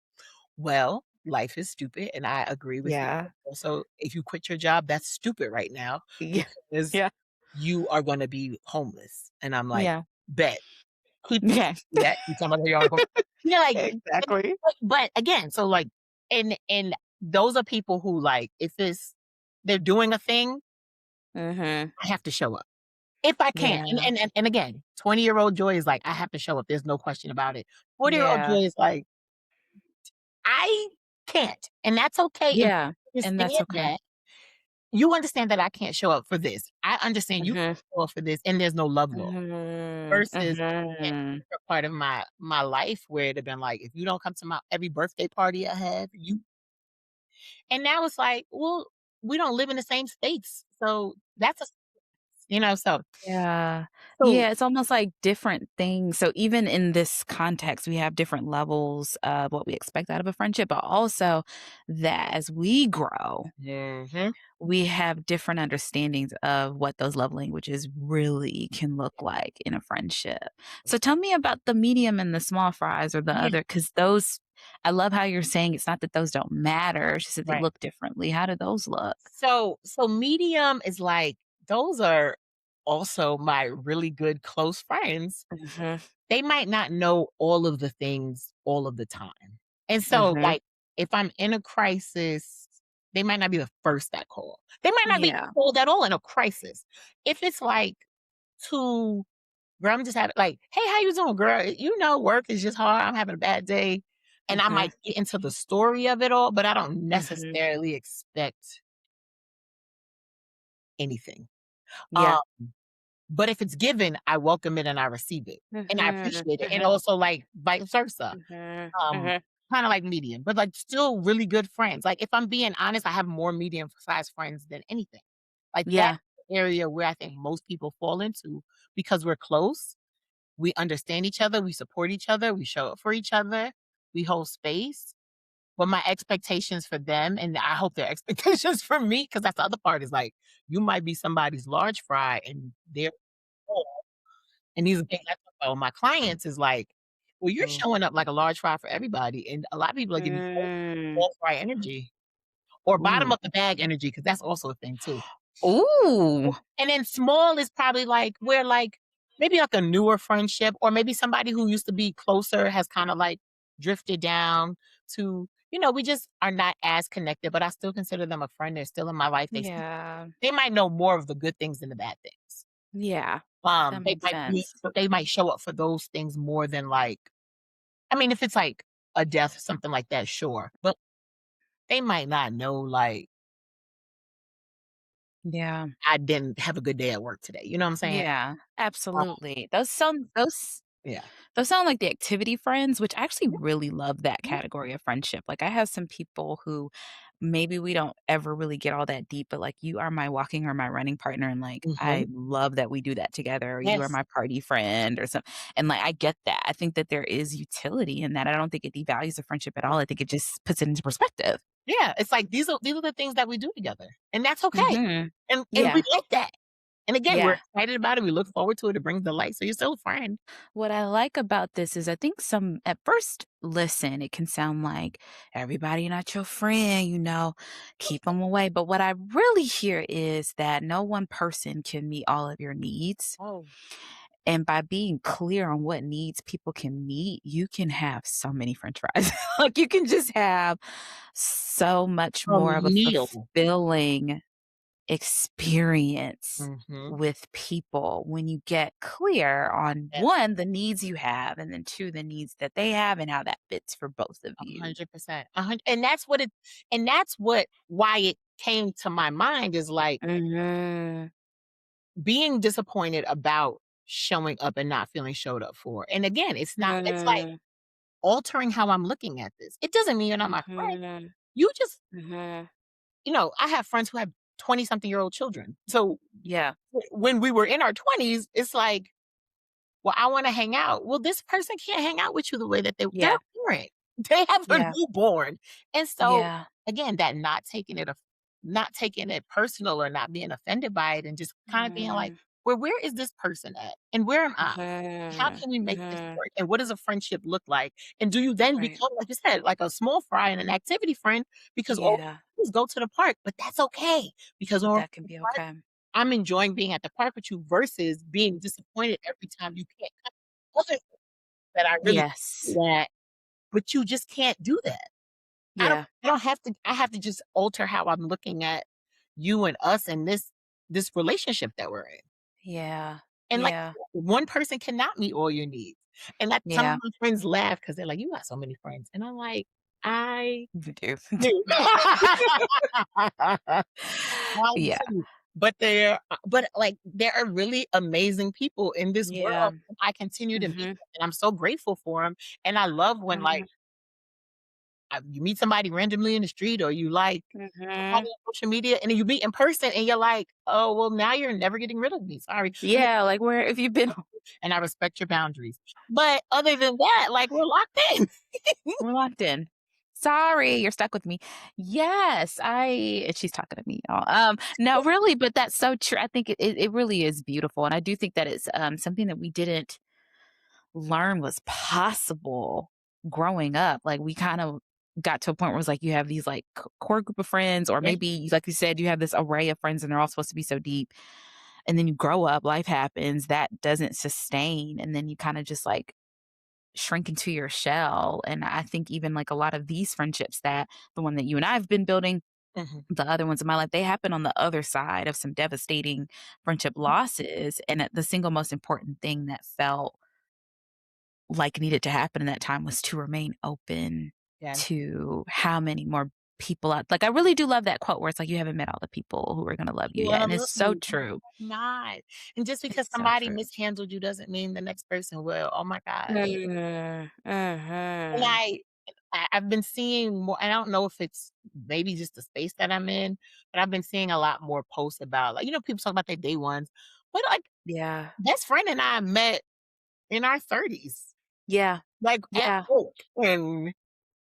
well, life is stupid, and I agree with you. Yeah. Also, if you quit your job, that's stupid right now Yeah. because Yeah. you are gonna be homeless. And I'm like, Yeah. "Bet. Keep Yeah. that. You talking about your article." Like, Exactly. but again, so, like and those are people who, like, if it's they're doing a thing, Mhm. I have to show up. If I can. Yeah. And again, 20-year-old Joy is like, "I have to show up. There's no question about it." 40-year-old Yeah. Joy is like, "I can't." And that's okay, and Yeah. you And understand that's okay. that. You understand that I can't show up for this. I understand you Mhm. can't show up for this, and there's no love lost. Mhm. Versus at Mhm. a part of my life where it'd have been like, if you don't come to my every birthday party I have, you and now it's like, well, we don't live in the same states. So that's a so Yeah. so Yeah, it's almost like different things. So even in this context, we have different levels of what we expect out of a friendship, but also that as we grow, mhm. we have different understandings of what those love languages really can look like in a friendship. So tell me about the medium and the small fries or the Yeah. other, because those I love how you're saying it's not that those don't matter, it's just that they Right. look differently. How do those look? So medium is like those are also my really good close friends. Mhm, They might not know all of the things all of the time. And so, mhm. like, if I'm in a crisis, they might not be the first I call. They might not be Yeah. called at all in a crisis. If it's like to girl, I'm just having like, "Hey, how you doing, girl? Work is just hard. I'm having a bad day." And I Mhm, might get into the story of it all, but I don't mhm. necessarily expect anything. Yeah. Um, but if it's given, I welcome it and I receive it, and I Mhm, appreciate it, and mhm, also, like, vice versa. mhm, Um, mhm. kinda like medium, but, like, still really good friends. Like, if I'm being honest, I have more medium-sized friends than anything. Like, that's Yeah, the area where I think most people fall into because we're close, we understand each other, we support each other, we show up for each other, we hold space. But my expectations for them, and I hope their expectations for me, because that's the other part is, like, you might be somebody's large fry and they're small. And these are things I talk about with my clients is like, well, you're mm. showing up like a large fry for everybody, and a lot of people are giving you Mm. small fry energy or bottom Ooh. of the bag energy, because that's also a thing too. Ooh. And then small is probably like where like maybe like a newer friendship or maybe somebody who used to be closer has kind of like drifted down to, we just are not as connected, but I still consider them a friend. They're still in my life. Yeah. They might know more of the good things than the bad things. Yeah. That They makes might be sense. they might show up for those things more than like I mean, if it's like a death or something like that, sure. But they might not know like Yeah. I didn't have a good day at work today. You know what I'm saying? Yeah. Um, Absolutely. Those sound like the activity friends, which I actually yeah. really love that Mhm. category of friendship. Like, I have some people who maybe we don't ever really get all that deep, but, like, you are my walking or my running partner, and, like, Mhm. I love that we do that together, or you are Yes. my party friend or something. And, like, I get that. I think that there is utility in that. I don't think it devalues the friendship at all. I think it just puts it into perspective. Yeah, it's like these are the things that we do together, and that's okay, Mhm. and we Yeah. like that. And again, we're Yeah. excited about it. We look forward to it. It brings the light. So you're still a friend. What I like about this is I think some at first listen, it can sound like everybody not your friend, keep them away. But what I really hear is that no one person can meet all of your needs. Oh, And by being clear on what needs people can meet, you can have so many french fries. Like you can just have so much a more of a meal. fulfilling experience Mhm. with people when you get clear on Yes, one, the needs you have, and then two, the needs that they have and how that fits for both of you. 100%. And that's why it came to my mind is like Mhm. being disappointed about showing up and not feeling showed up for. And again, it's like Mhm. altering how I'm looking at this. It doesn't mean you're not my friend. Mhm. You just, Mhm. I have friends who have 20 something year old children. So Yeah. when we were in our 20s, it's like, well, I want to hang out. Well, this person can't hang out with you the way that they're Yeah. a parent. They have a Yeah. newborn. And so Yeah. again, that not taking it personal or not being offended by it and just kind of being like, Mhm. well, where is this person at? And where am I? How Mhm. can we make this Mhm. work? And what does a friendship look like? And do you then Right. become, like you said, like a small fry and an activity friend because all Yeah. we do is go to the park, but that's okay because when we're at That can the be park, okay. I'm enjoying being at the park with you versus being disappointed every time you can't come. Other things that I really Yes. that, but you just can't do that. Yeah. I don't have to. I have to just alter how I'm looking at you and us and this relationship that we're in. Yeah. And like Yeah. one person cannot meet all your needs. And that some of Yeah. my friends laugh because they're like, "You got so many friends," and I'm like, "I You do. do." I Yeah. do. But like there are really amazing people in this Yeah. world, and I continue to meet Mhm. them, and I'm so grateful for them. And I love when like Mhm. you meet somebody randomly in the street, or you like somebody Mhm. on social media, and then you meet in person, and you're like, "Oh, well, now you're never getting rid of me. Sorry." I mean, Yeah, like, where have you been? and I respect your boundaries. But other than that, like we're locked in. We're locked in. Sorry, you're stuck with me. Yes, and she's talking to me, y'all. No, really, but that's so true. I think it really is beautiful, and I do think that it's, something that we didn't learn was possible growing up, like, we kind of got to a point where it's like you have these, like, core group of friends, or Yeah. maybe, like you said, you have this array of friends and they're all supposed to be so deep. And then you grow up, life happens, that doesn't sustain. And then you kind of just like shrink into your shell. And I think even like a lot of these friendships, that the one that you and I have been building, Mhm. the other ones in my life, they happen on the other side of some devastating friendship losses. And the single most important thing that felt like needed to happen in that time was to remain open Yeah. to how many more people out, like, I really do love that quote where it's like, "You haven't met all the people who are gonna love you You yet," wanna and it's love so you. true. Not. And just because It's so somebody true. mishandled you doesn't mean the next person will. Oh my gosh. Mhm, And mhm. I've been seeing more, and I don't know if it's maybe just the space that I'm in, but I've been seeing a lot more posts about, like, people talk about their day ones, but, like, Yeah. best friend and I met in our 30s, Yeah. like, at Yeah. work, and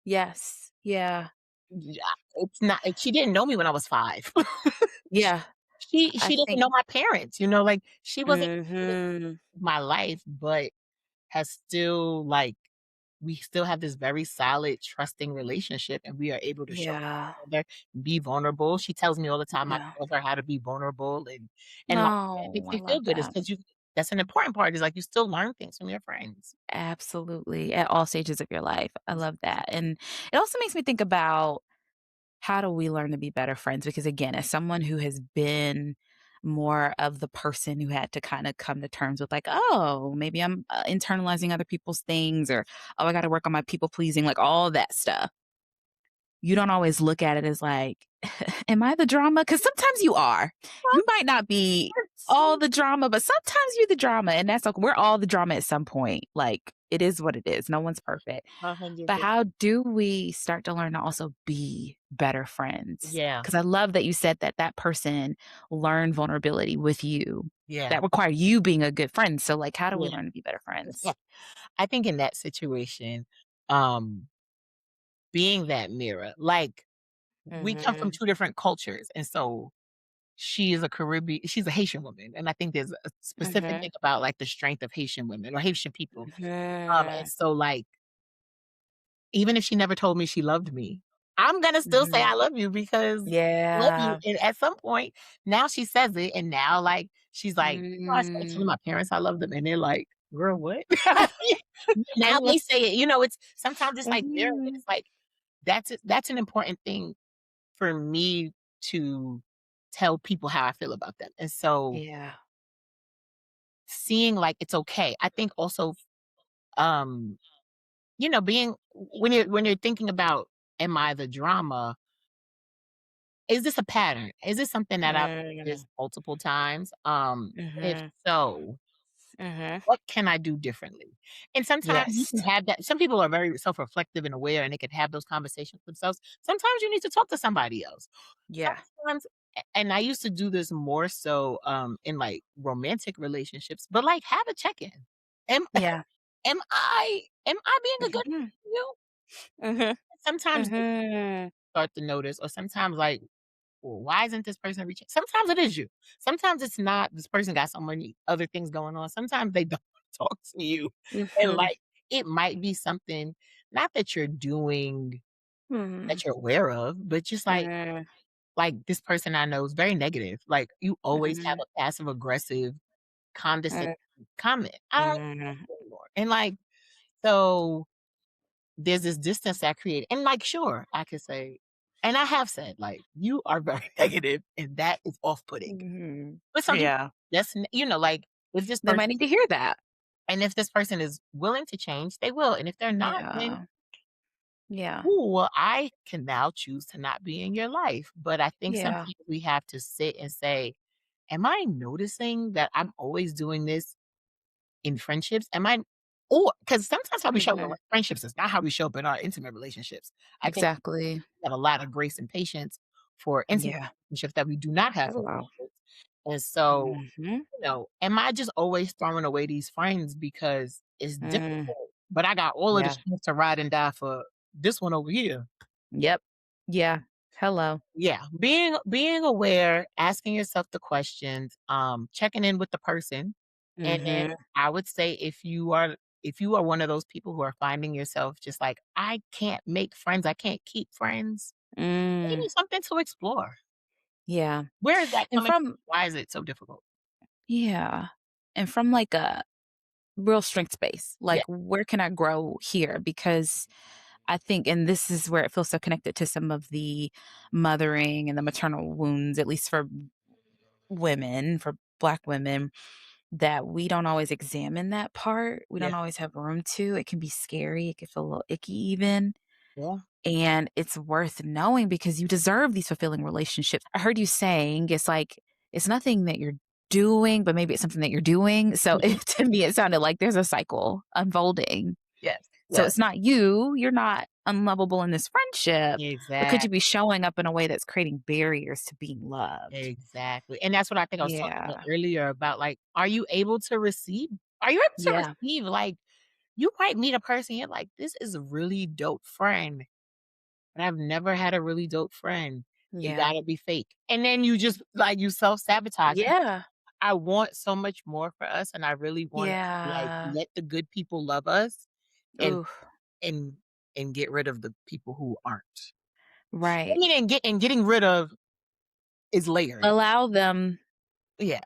Yes. Yeah. yeah, it's not she didn't know me when I was 5. Sh Yeah. I she doesn't think know my parents, like, she wasn't in mhm. my life, but has still, like, we still have this very solid trusting relationship, and we are able to show Yeah. each other, be vulnerable. She tells me all the time I Yeah. tell her how to be vulnerable, and like, that No, makes I me feel love good. Is that. because you that's an important part, is, like, you still learn things from your friends. Absolutely, at all stages of your life. I love that, and it also makes me think about how do we learn to be better friends? Because again, as someone who has been more of the person who had to kind of come to terms with like, oh, maybe I'm internalizing other people's things, or oh, I got to work on my people pleasing, like all that stuff. You don't always look at it as like, am I the drama? Because sometimes you are. You might not be all the drama, but sometimes you're the drama, and that's okay. We're all the drama at some point. Like it is what it is. No one's perfect. But 100%. how do we start to learn to also be better friends? Yeah, Because I love that you said that that person learned vulnerability with you. yeah, That require you being a good friend. So, like, how do we yeah. learn to be better friends? I think in that situation, um, being that mirror, like, we come from Mhm. 2 different cultures, and so she's a Haitian woman, and I think there's a specific Mhm. thing about, like, the strength of Haitian women or Haitian people. And Mhm. so, like, even if she never told me she loved me, I'm gonna still say Mhm. I love you because I love you, Yeah. and at some point, now she says it, and now, like, she's like, I started telling Mm. my parents I love them," and they're like, "Girl, what?" I Now love they say it, it's sometimes it's like there, and mhm. it's like, that's an important thing for me to tell people how I feel about them, and so Yeah. seeing, like, it's okay. I think also, um, being when you're thinking about, "Am I the drama?" Is this a pattern? Is this something that I've Mhm. noticed multiple times? If Mhm. so, Mhm. what can I do differently? And sometimes you Yes. can have that. Some people are very self-reflective and aware, and they can have those conversations with themselves. Sometimes you need to talk to somebody else. Yeah. Sometimes, and I used to do this more so, in, like, romantic relationships, but, like, have a check-in. Am Yeah. am I being a good Mhm. to you? Mhm. Sometimes they Mhm. start to notice, or sometimes, like, well, why isn't this person reaching? Sometimes it is you. Sometimes it's not. This person got so many other things going on. Sometimes they don't talk to you. And, Mhm. like, it might be something, not that you're doing Mhm. that you're aware of, but just Mhm. like this person I know is very negative. Like, you always have Mhm. a passive aggressive, condescending Mhm. comment. I don't like Mhm. that anymore. And, like, so there's this distance that created, and, like, sure, I could say, and I have said, like, "You are very negative, and that is off-putting." Mhm. But some people, Yeah. that's like, if this They person might need to hear that. if this person is willing to change, they will, and if they're not, then Yeah. Yeah. cool, well, I can now choose to not be in your life. But I think Yeah. sometimes we have to sit and say, "Am I noticing that I'm always doing this in friendships? Am I?" Or because sometimes how we show up in Mhm. friendships is not how we show up in our intimate relationships. I think Exactly. we have a lot of grace and patience for intimate Yeah. relationships that we do not have for Hello. friendships. And so, Mhm. am I just always throwing away these friends because it's Mm. difficult, but I got all of the Yeah. strength to ride and die for this one over here? Yep. Yeah. Hello. Yeah, being aware, asking yourself the questions, checking in with the person, and then Mhm. I would say, if you are if you are one of those people who are finding yourself just like, "I can't make friends, I can't keep friends," maybe Mm, something to explore. yeah. Where is that And coming from from? Why is it so difficult? yeah. And from like a real strength space, Yeah, like where can I grow here? Because I think, and this is where it feels so connected to some of the mothering and the maternal wounds, at least for women, for Black women, that we don't always examine that part. We yeah, don't always have room to. It can be scary. It can feel a little icky, even. yeah. And it's worth knowing because you deserve these fulfilling relationships. I heard you saying it's like, it's nothing that you're doing, but maybe it's something that you're doing. So Mhm. to me, it sounded like there's a cycle unfolding. Yes, So yes. it's not you, you're not unlovable in this friendship, but could you be Exactly, showing up in a way that's creating barriers to being loved? exactly, and that's what I think I was talking about Yeah. earlier about, like, are you able to Yeah. receive, like, you might meet a person, you're like, "This is a really dope friend, but I've never had a really dope friend. It Yeah. gotta be fake." And then you just, like, you self-sabotage. Yeah. I want so much more for us, and I really wanna, like, Yeah. let the good people love us and Ooh, and and get rid of the people who aren't. I right. mean, getting rid of is layered. Allow them Yeah.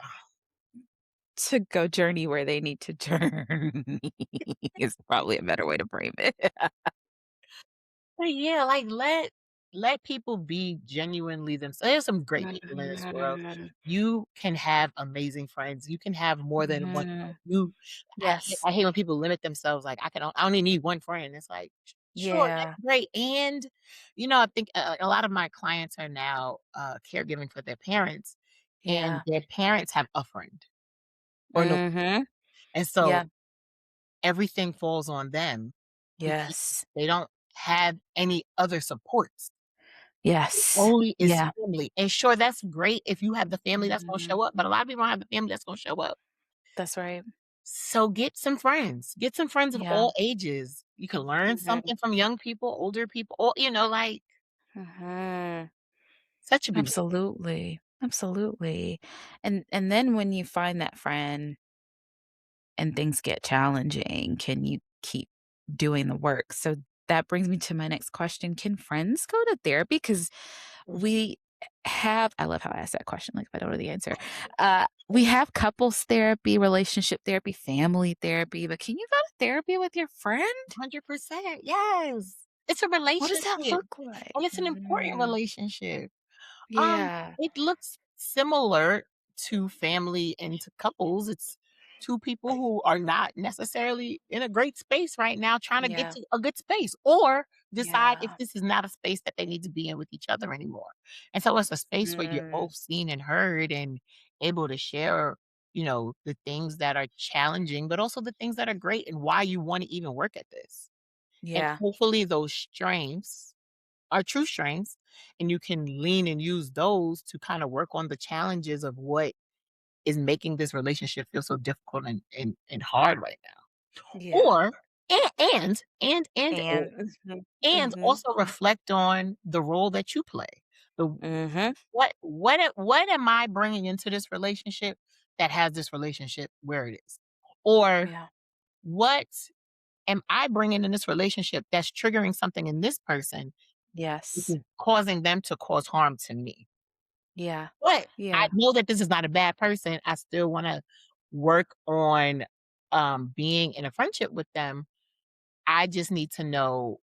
to go journey where they need to journey is probably a better way to frame it. But yeah, like, let people be genuinely themselves. There's some great people in this world. Mhm. You can have amazing friends. You can have more than one friend. Mhm. You Yes. I hate when people limit themselves, like, I only need one friend. It's like, sure, Yeah. that's great, and, I think a lot of my clients are now, caregiving for their parents, and Yeah. their parents have a friend or no, Mhm. and Yeah. so everything falls on them because Yes. they don't have any other supports. Yes. Only is Yeah. family, and sure, that's great if you have the family that's gonna Mhm. show up, but a lot of people don't have the family that's gonna show up. That's right. So get some friends of Yeah. all ages. You can learn Mhm. something from young people, older people, or, like, Mhm. such a beautiful Absolutely. Absolutely. And then when you find that friend and things get challenging, can you keep doing the work? So that brings me to my next question. Can friends go to therapy? Because thing. we have, I love how I asked that question, like if I don't know the answer. We have couples therapy, relationship therapy, family therapy, but can you go to therapy with your friend? 100%, yes. It's a What does that relationship, look like? and it's an important Mhm. relationship. Yeah. It looks similar to family and to couples. It's 2 people who are not necessarily in a great space right now trying to get Yeah. to a good space or decide if Yeah. this is not a space that they need to be in with each other anymore. And so it's a space where you're Mm. both seen and heard and able to share, the things that are challenging, but also the things that are great and why you want to even work at this. And Yeah. hopefully those strengths are true strengths, and you can lean and use those to kind of work on the challenges of what is making this relationship feel so difficult and hard right now. Yeah. Or And mhm. and Mhm. also reflect on the role that you play. The Mhm. what am I bringing into this relationship that has this relationship where it is? Or Yeah. what am I bringing in this relationship that's triggering something in this person, which Yes. is causing them to cause harm to me? Yeah. But I Yeah. know that this is not a bad person. I still wanna work on, being in a friendship with them. I just need to know,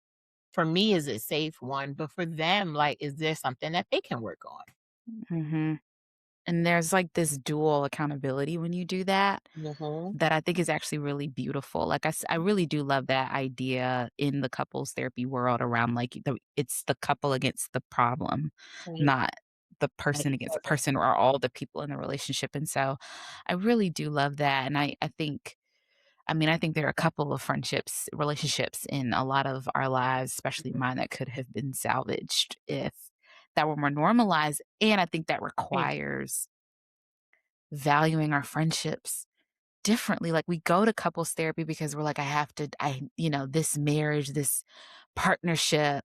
for me, is it safe, 1, but for them, like, is there something that they can work on? Mhm. And there's like this dual accountability when you do that, Mhm. that I think is actually really beautiful. Like I really do love that idea in the couples therapy world around like it's the couple against the problem, Right. not the Not person each against the other. person or all the people in the relationship. And so I really do love that. And I think, I mean, I think there are a couple of friendships, relationships in a lot of our lives, especially Mhm. mine, that could have been salvaged if that were more normalized. And I think that Right. requires valuing our friendships differently. Like we go to couples therapy because we're like, this marriage, this partnership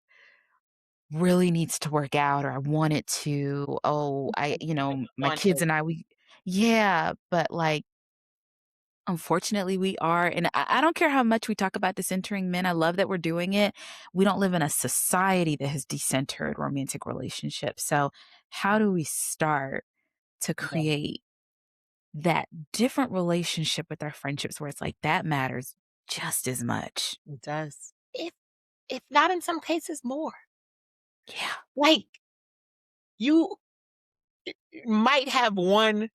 really needs to work out, or I want it to. Oh, my On kids edge. and yeah, but like Unfortunately, we are, and I don't care how much we talk about decentering men, I love that we're doing it. We don't live in a society that has decentered romantic relationships, so how do we start to Yeah, create that different relationship with our friendships where it's like, that matters just as much? it does. If not in some cases more. Yeah. Like, you might have one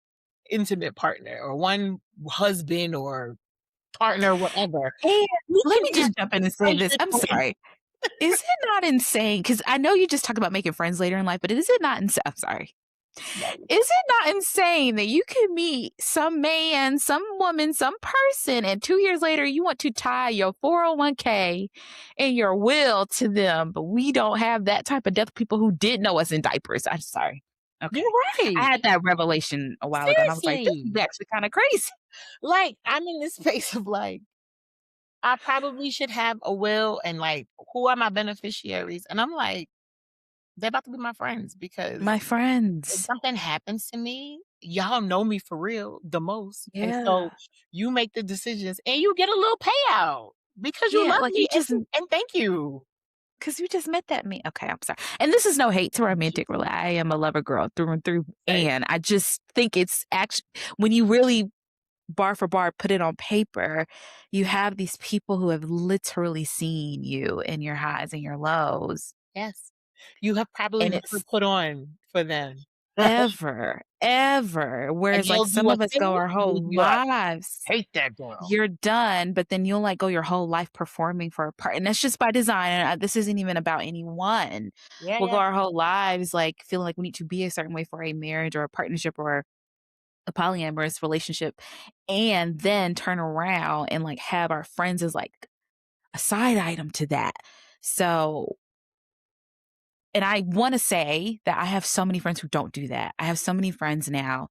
intimate partner or one husband or partner, whatever. And You let can me have just jump in and say this, friendships I'm with sorry. Is it not insane? Because I know you just talked about making friends later in life, but is it not I'm sorry. like, Is it not insane that you can meet some man, some woman, some person, and 2 years later, you want to tie your 401k and your will to them, but we don't have that type of death people who did know us in diapers. I'm sorry. Okay. you're I right. had that revelation a while ago, and I was like, "This Seriously. is actually kinda crazy." Like, I'm in this space of, like, I probably should have a will and, like, who are my beneficiaries? And I'm like, they're about to be my friends because My if friends. something happens to me, y'all know me for real the most, and Yeah. so you make the decisions and you get a little payout because you Yeah, love like, me and thank you. 'cause you just met that me okay, I'm sorry. And this is no hate to Thank you. romantic rela I am a lover girl through and through, Same. and I just think it's when you really bar for bar put it on paper, you have these people who have literally seen you in your highs and your lows, Yes. You have probably and never it's put on for them. ever, ever, And whereas, like, they'll some do a of us thing go our and you'll whole be like, lives "Hate that girl." you're done, but then you'll, like, go your whole life performing for a part and that's just by design, and this isn't even about anyone. Yeah, We'll go yeah. our whole lives, like, feeling like we need to be a certain way for a marriage or a partnership or a polyamorous relationship, and then turn around and, like, have our friends as, like, a side item to that. So and I wanna say that I have so many friends who don't do that. I have so many friends now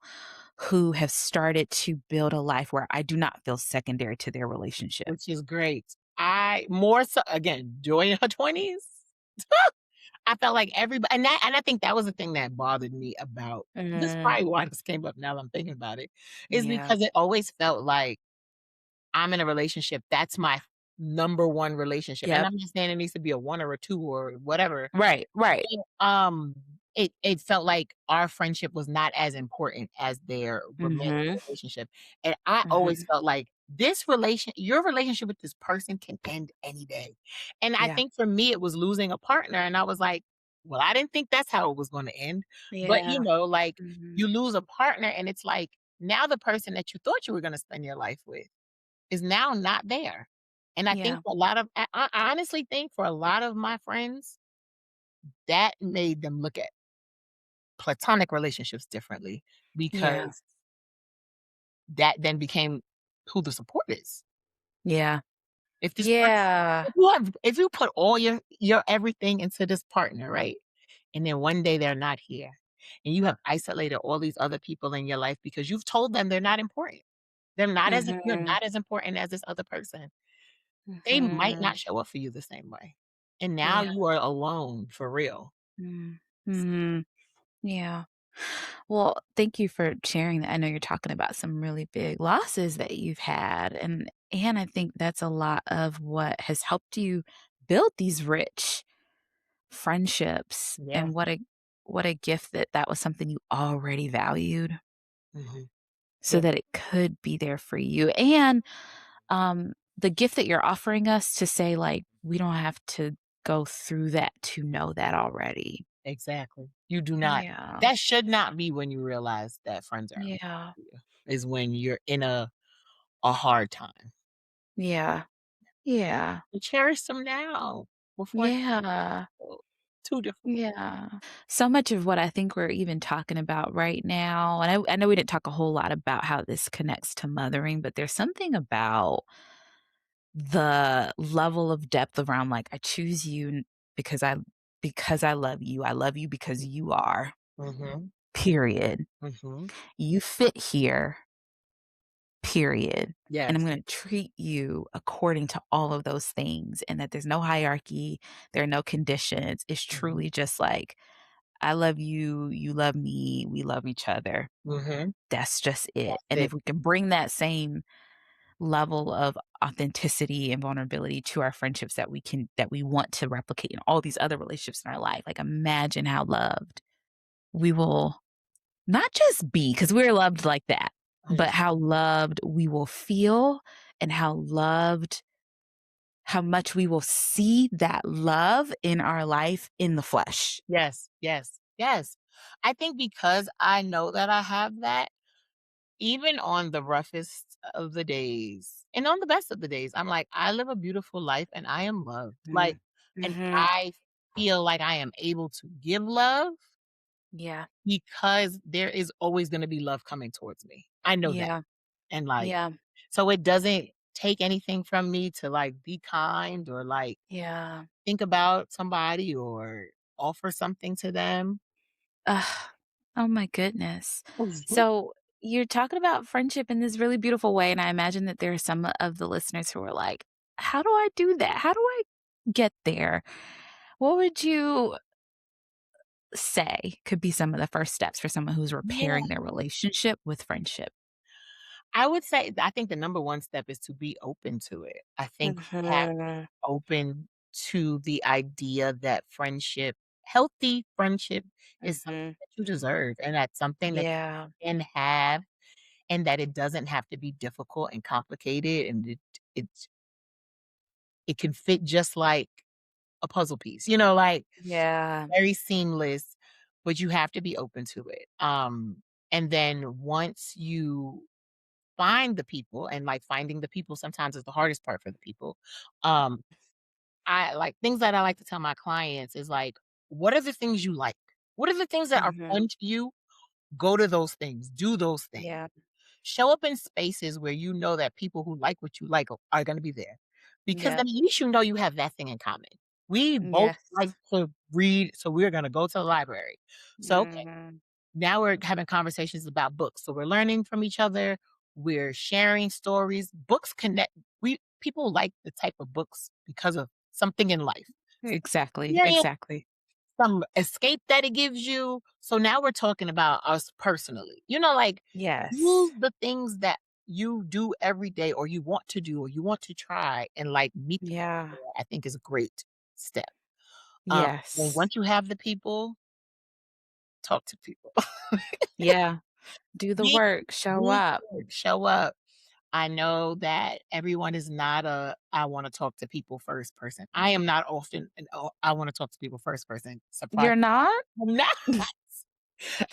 who have started to build a life where I do not feel secondary to their relationship. Which is great. I more so again, Joy in her 20s, I felt like everybody and I think that was the thing that bothered me about this is Mm, probably why this came up now that I'm thinking about it, is yeah. because it always felt like I'm in a relationship, that's my number 1 relationship, and Yep. I'm not saying it needs to be a 1 or a 2 or whatever. Right, right. Um, it felt like our friendship was not as important as their romantic Mhm, relationship, and I always mhm. felt like your relationship with this person can end any day, and I Yeah, think for me, it was losing a partner, and I was like, "Well, I didn't think that's how it was gonna end," but, yeah. like, Mhm. you lose a partner, and it's like, now the person that you thought you were gonna spend your life with is now not there, and I think Yeah, for a lot of I honestly think for a lot of my friends, that made them look at platonic relationships differently yeah, because that then became who the support is. yeah, If this person yeah. if you put all your everything into this partner, right? And then one day they're not here, and you have isolated all these other people in your life because you've told them they're not important. You're Mhm, not as important as this other person. They might mhm. not show up for you the same way. And now Yeah, you are alone for real. mm, mhm, yeah. Well, thank you for sharing that. I know you're talking about some really big losses that you've had, and I think that's a lot of what has helped you build these rich friendships, Yeah. and what a gift that that was something you already valued Mhm. so Yeah, that it could be there for you, and, the gift that you're offering us to say, like, we don't have to go through that to know that already. exactly. You do not Yeah, that should not be when you realize that friends are important yeah, to you, is when you're in a hard time. yeah, yeah, You cherish them now before it yeah. oh, too difficult. Yeah. So much of what I think we're even talking about right now, and I know we didn't talk a whole lot about how this connects to mothering, but there's something about the level of depth around like I choose you because I love you. I love you because you are. Mhm, Period. mhm. You fit here. Period. And I'm Yes. going to treat you according to all of those things and that there's no hierarchy, there are no conditions. It's Mhm, truly just like I love you, you love me, we love each other. mhm. That's just it. That's And it. if we can bring that same level of authenticity and vulnerability to our friendships that we want to replicate in all these other relationships in our life. Like imagine how loved we will not just be, because we're loved like that, but Yes. how loved we will feel and how much we will see that love in our life in the flesh. Yes, yes, yes. I think because I know that I have that, even on the roughest of the days and on the best of the days, I'm like, "I live a beautiful life and I am loved." Like, Mhm. and Mhm. I feel like I am able to give love Yeah. because there is always gonna be love coming towards me. I know that. Yeah. And, like, Yeah. so it doesn't take anything from me to, like, be kind or, like, Yeah. think about somebody or offer something to them. Ugh. Oh my goodness. Mhm. So you're talking about friendship in this really beautiful way, and I imagine that there are some of the listeners who are like, "How do I do that? How do I get there?" What would you say could be some of the first steps for someone who's Yeah. repairing their relationship with friendship? I would say I think the number one step is to be open to it. I think you have to be Mhm. open to the idea that healthy friendship is something Mhm. that you deserve, and that's something that Yeah. you can have, and that it doesn't have to be difficult and complicated, and it's it can fit just like a puzzle piece, like, Yeah. very seamless, but you have to be open to it. And then once you find the people, and, like, finding the people sometimes is the hardest part for the people. Um, I like things that I like to tell my clients is, like, "What are the things you like? What are the things that are Mhm. fun to you? Go to those things, do those things. Yeah. Show up in spaces where you know that people who like what you like are gonna be there, because then Yeah. at least you know you have that thing in common. We both like Yes. to read, so we're gonna go to the library. So, okay, Mhm. now we're having conversations about books, so we're learning from each other, we're sharing stories. Books connect we people like the type of books because of something in life. Exactly. Experience, Exactly. some escape that it gives you. So now we're talking about us personally. Like, use Yes. the things that you do every day or you want to do or you want to try and, like, meet the Yeah. people there, I think is a great step. And Yes. once you have the people, talk to people. Yeah. Do the Be work. Show be up. good, show up. I know that everyone is not a "I wanna talk to people first" person. I am not often an "I wanna talk to people first" person. Surprise, You're not? I'm not.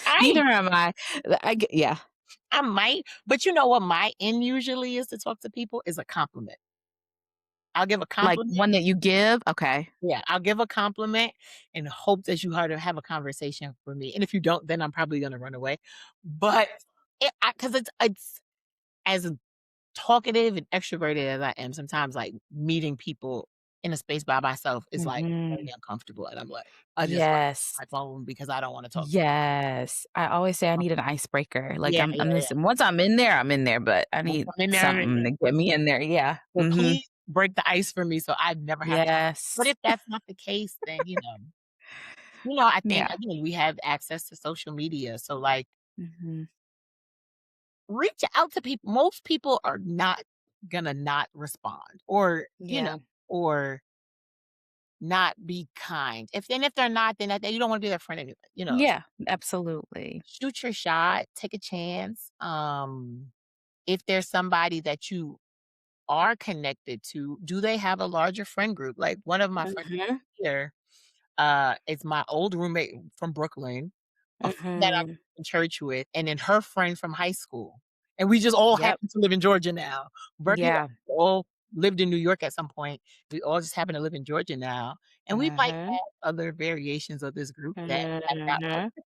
I Neither am I. Yeah. I might, but you know what my end usually is to talk to people is a compliment. I'll give a Like compliment. one that you give? Okay. Yeah, I'll give a compliment and hope that you to have a conversation for me, and if you don't, then I'm probably gonna run away. But because it's as talkative and extroverted as I am, sometimes, like, meeting people in a space by myself is, like, very Mhm. uncomfortable, and I'm like, I just run Yes. my phone because I don't wanna talk. Yes. I always say I need an icebreaker. Like, Yeah, I'm yeah, yeah. listen, once I'm in there, but I Once need I'm in there, I'm in something there. to get me in there. Yeah. So Mhm. please break the ice for me so I never have to. But Yes. if that's not the case, then, I think, Yeah. again, we have access to social media, so, like, Mhm. reach out to people. Most people are not gonna not respond Yeah. or not be kind. If they're not, then you don't wanna be their friend anyway. Yeah. Absolutely. Shoot your shot, take a chance. If there's somebody that you are connected to, do they have a larger friend group? Like, one of my friends Mhm. here, it's my old roommate from Brooklyn, a friend that I went Mhm. to church with, and then her friend from high school, and we just all Yep. happen to live in Georgia now. Berkeley Yeah. all lived in New York at some point. We all just happen to live in Georgia now, and we might Mhm. have other variations of this group that have not Mhm. worked.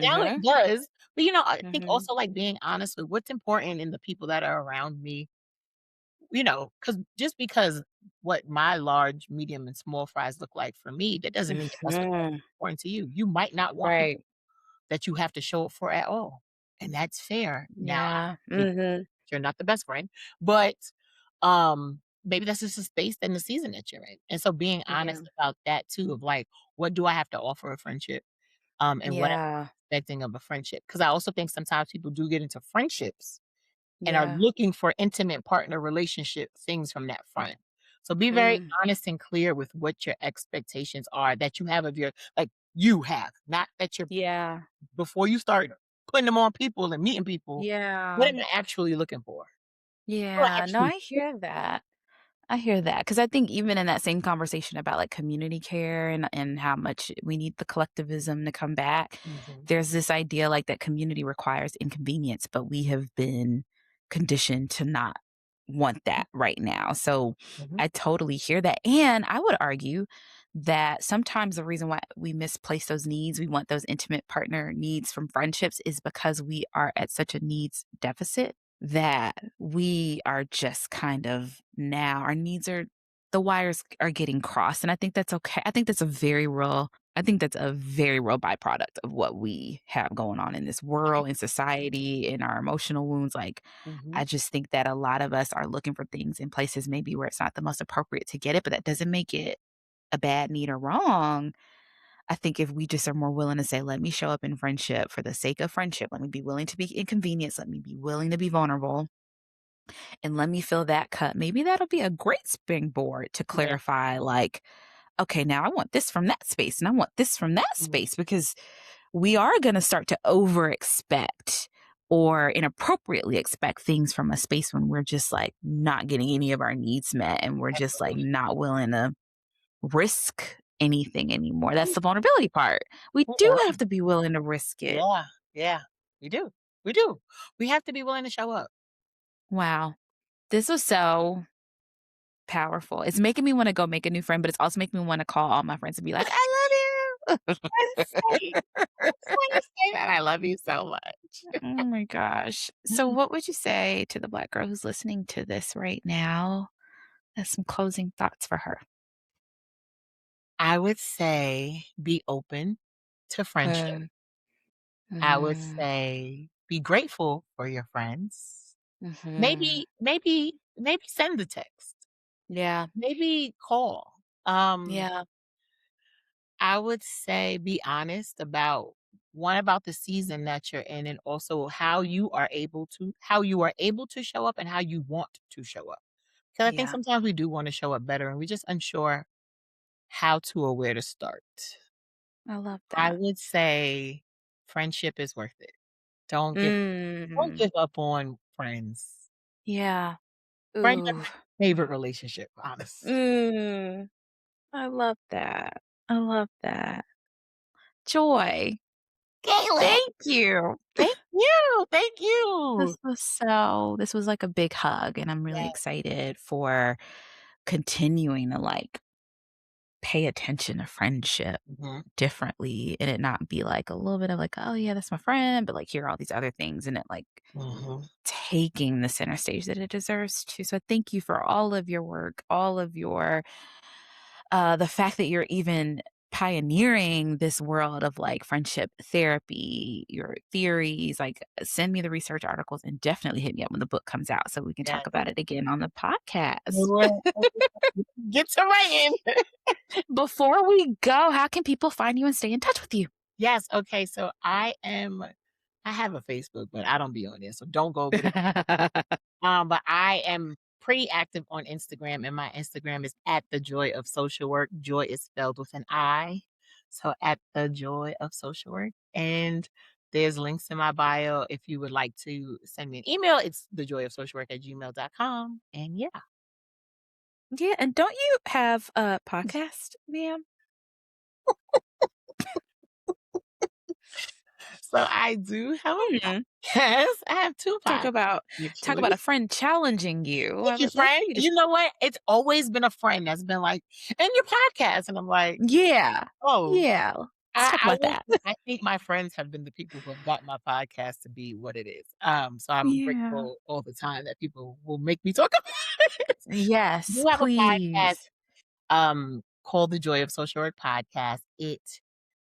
Now it Mhm. does, but, I think Mhm. also, like, being honest with what's important in the people that are around me, because just because what my large, medium, and small fries look like for me, that doesn't mean that that's what's Mhm. important to you. You might not want people Right. that you have to show up for at all, and that's fair. Now, Yeah. I Mhm. you're not the best friend, but, maybe that's just the space and the season that you're in, and so being Yeah. honest about that too of, like, what do I have to offer a friendship, and what am I Yeah. expecting of a friendship? Because I also think sometimes people do get into friendships and are Yeah. looking for intimate partner relationship things from that front. So be very Mm. honest and clear with what your expectations are that you have of your like you have, not that you're Yeah. before you start putting them on people and meeting people. What Yeah. am I actually looking for? What do I Yeah. No, actually I hear that. I hear that because I think even in that same conversation about like community care and how much we need the collectivism to come back, Mhm, there's this idea like that community requires inconvenience, but we have been conditioned to not want that right now. So mhm, I totally hear that. And I would argue that sometimes the reason why we misplace those needs, we want those intimate partner needs from friendships is because we are at such a needs deficit that we are just kind of now our needs are the wires are getting crossed, and I think that's okay. I think that's a very real byproduct of what we have going on in this world, in society, in our emotional wounds, like, mhm. I just think that a lot of us are looking for things in places maybe where it's not the most appropriate to get it, but that doesn't make it a bad need or wrong. I think if we just are more willing to say, "Let me show up in friendship for the sake of friendship, let me be willing to be inconvenienced, let me be willing to be vulnerable." And let me fill that cup. Maybe that'll be a great springboard to Yeah, clarify, like, okay, now I want this from that space and I want this from that mhm, space because we are going to start to over expect or inappropriately expect things from a space when we're just like not getting any of our needs met and we're just like absolutely. not willing to risk anything anymore. That's the vulnerability part. We do have Mhm. to be willing to risk it. Yeah, yeah, we do, we do. We have to be willing to show up. Wow. This was so powerful. It's making me wanna go make a new friend, but it's also making me wanna call all my friends and be like, "I love you." Same. That's why you say that. I love you so much. Oh my gosh. So what would you say to the Black girl who's listening to this right now as some closing thoughts for her? I would say be open to friendship. Mm, I would mm, say be grateful for your friends. mhm. Maybe send the text. Yeah, Maybe call. Um, yeah, I would say be honest about one about the season that you're in and also how you are able to show up and how you want to show up. Because I think yeah. sometimes we do want to show up better and we're just unsure how to or where to start. I love I that. would say friendship is worth it. Don't Mm, give up on friends. yeah. Friends are Ooh. my favorite relationship, honestly. Mm, I love that. I love that. Joy, Galen, thank you. thank you, thank you. This was like a big hug, and I'm really Yeah, excited for continuing to, like, pay attention to friendship mhm, differently and it not be like a little bit of like, "Oh, yeah, that's my friend," but, like, hear all these other things and it, like, mhm. taking the center stage that it deserves to. So thank you for all of your work, all of your the fact that you're even pioneering this world of like friendship therapy, your theories, like send me the research articles and definitely hit me up when the book comes out so we can talk Yes. about it again on the podcast. Well, get to writing. Before we go, how can people find you and stay in touch with you? Yes, okay, so I have a Facebook, but I don't be on there, so don't go over there. But I am pretty active on Instagram, and my Instagram is at the Joy of Social Work. Joy is spelled with an I, so at the Joy of Social Work. And there's links in my bio if you would like to send me an email. It's thejoyofsocialwork@gmail.com. And yeah, Yeah, and don't you have a podcast, ma'am? so I do have a Hmm. podcast. I have two Talk podcasts about talk actually. about a friend challenging you. I Thank you, would love for friend. you to. You know what? It's always been a friend that's been like, "And your podcast," and I'm like, Yeah, "Oh." yeah. Let's talk I about will that. say I think my friends have been the people who have got my podcast to be what it is. So I'm Yeah. grateful all the time that people will make me talk about it. I Yes, do have a podcast, please. called the Joy of Social Work Podcast. It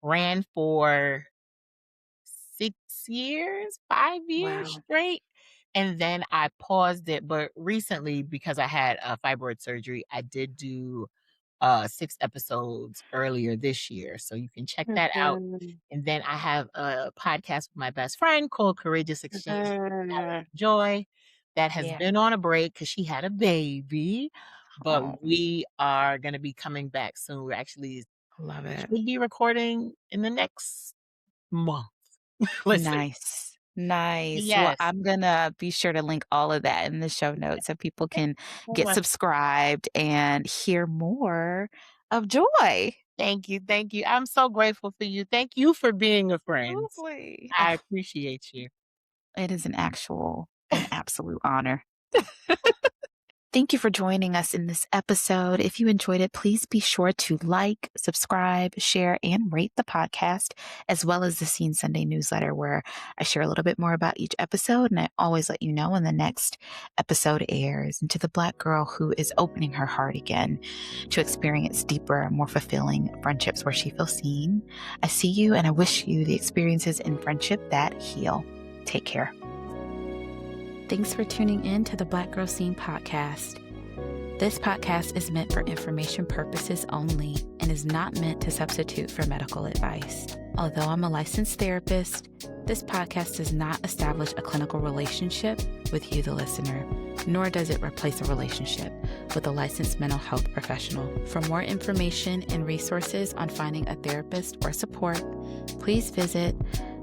ran for 6 years, 5 years Wow. straight, and then I paused it, but recently, because I had a fibroid surgery, I did do 6 episodes earlier this year, so you can check that out. Mhm. And then I have a podcast with my best friend called Courageous Exchange Mhm. Joy. that has Yeah. been on a break because she had a baby, but Oh, we are gonna be coming back soon. We're actually love it. should be recording in the next month. Let's say. Nice. Nice. Well, Yes. I'm gonna be sure to link all of that in the show notes so people Thank can you so get much. subscribed and hear more of Joy. Thank you, thank you. I'm so grateful for you. Thank you for being a friend. Absolutely. I Oh, appreciate you. it is an absolute honor. Thank you for joining us in this episode. If you enjoyed it, please be sure to like, subscribe, share, and rate the podcast, as well as the Scene Sunday newsletter, where I share a little bit more about each episode. And I always let you know when the next episode airs. And to the Black girl who is opening her heart again to experience deeper, more fulfilling friendships where she feels seen, I see you and I wish you the experiences in friendship that heal. Take care. Thanks for tuning in to the Black Girl Scene podcast. This podcast is meant for information purposes only and is not meant to substitute for medical advice. Although I'm a licensed therapist, this podcast does not establish a clinical relationship with you, the listener, nor does it replace a relationship with a licensed mental health professional. For more information and resources on finding a therapist or support, please visit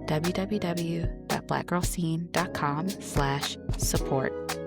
www.blackgirlscene.com/support.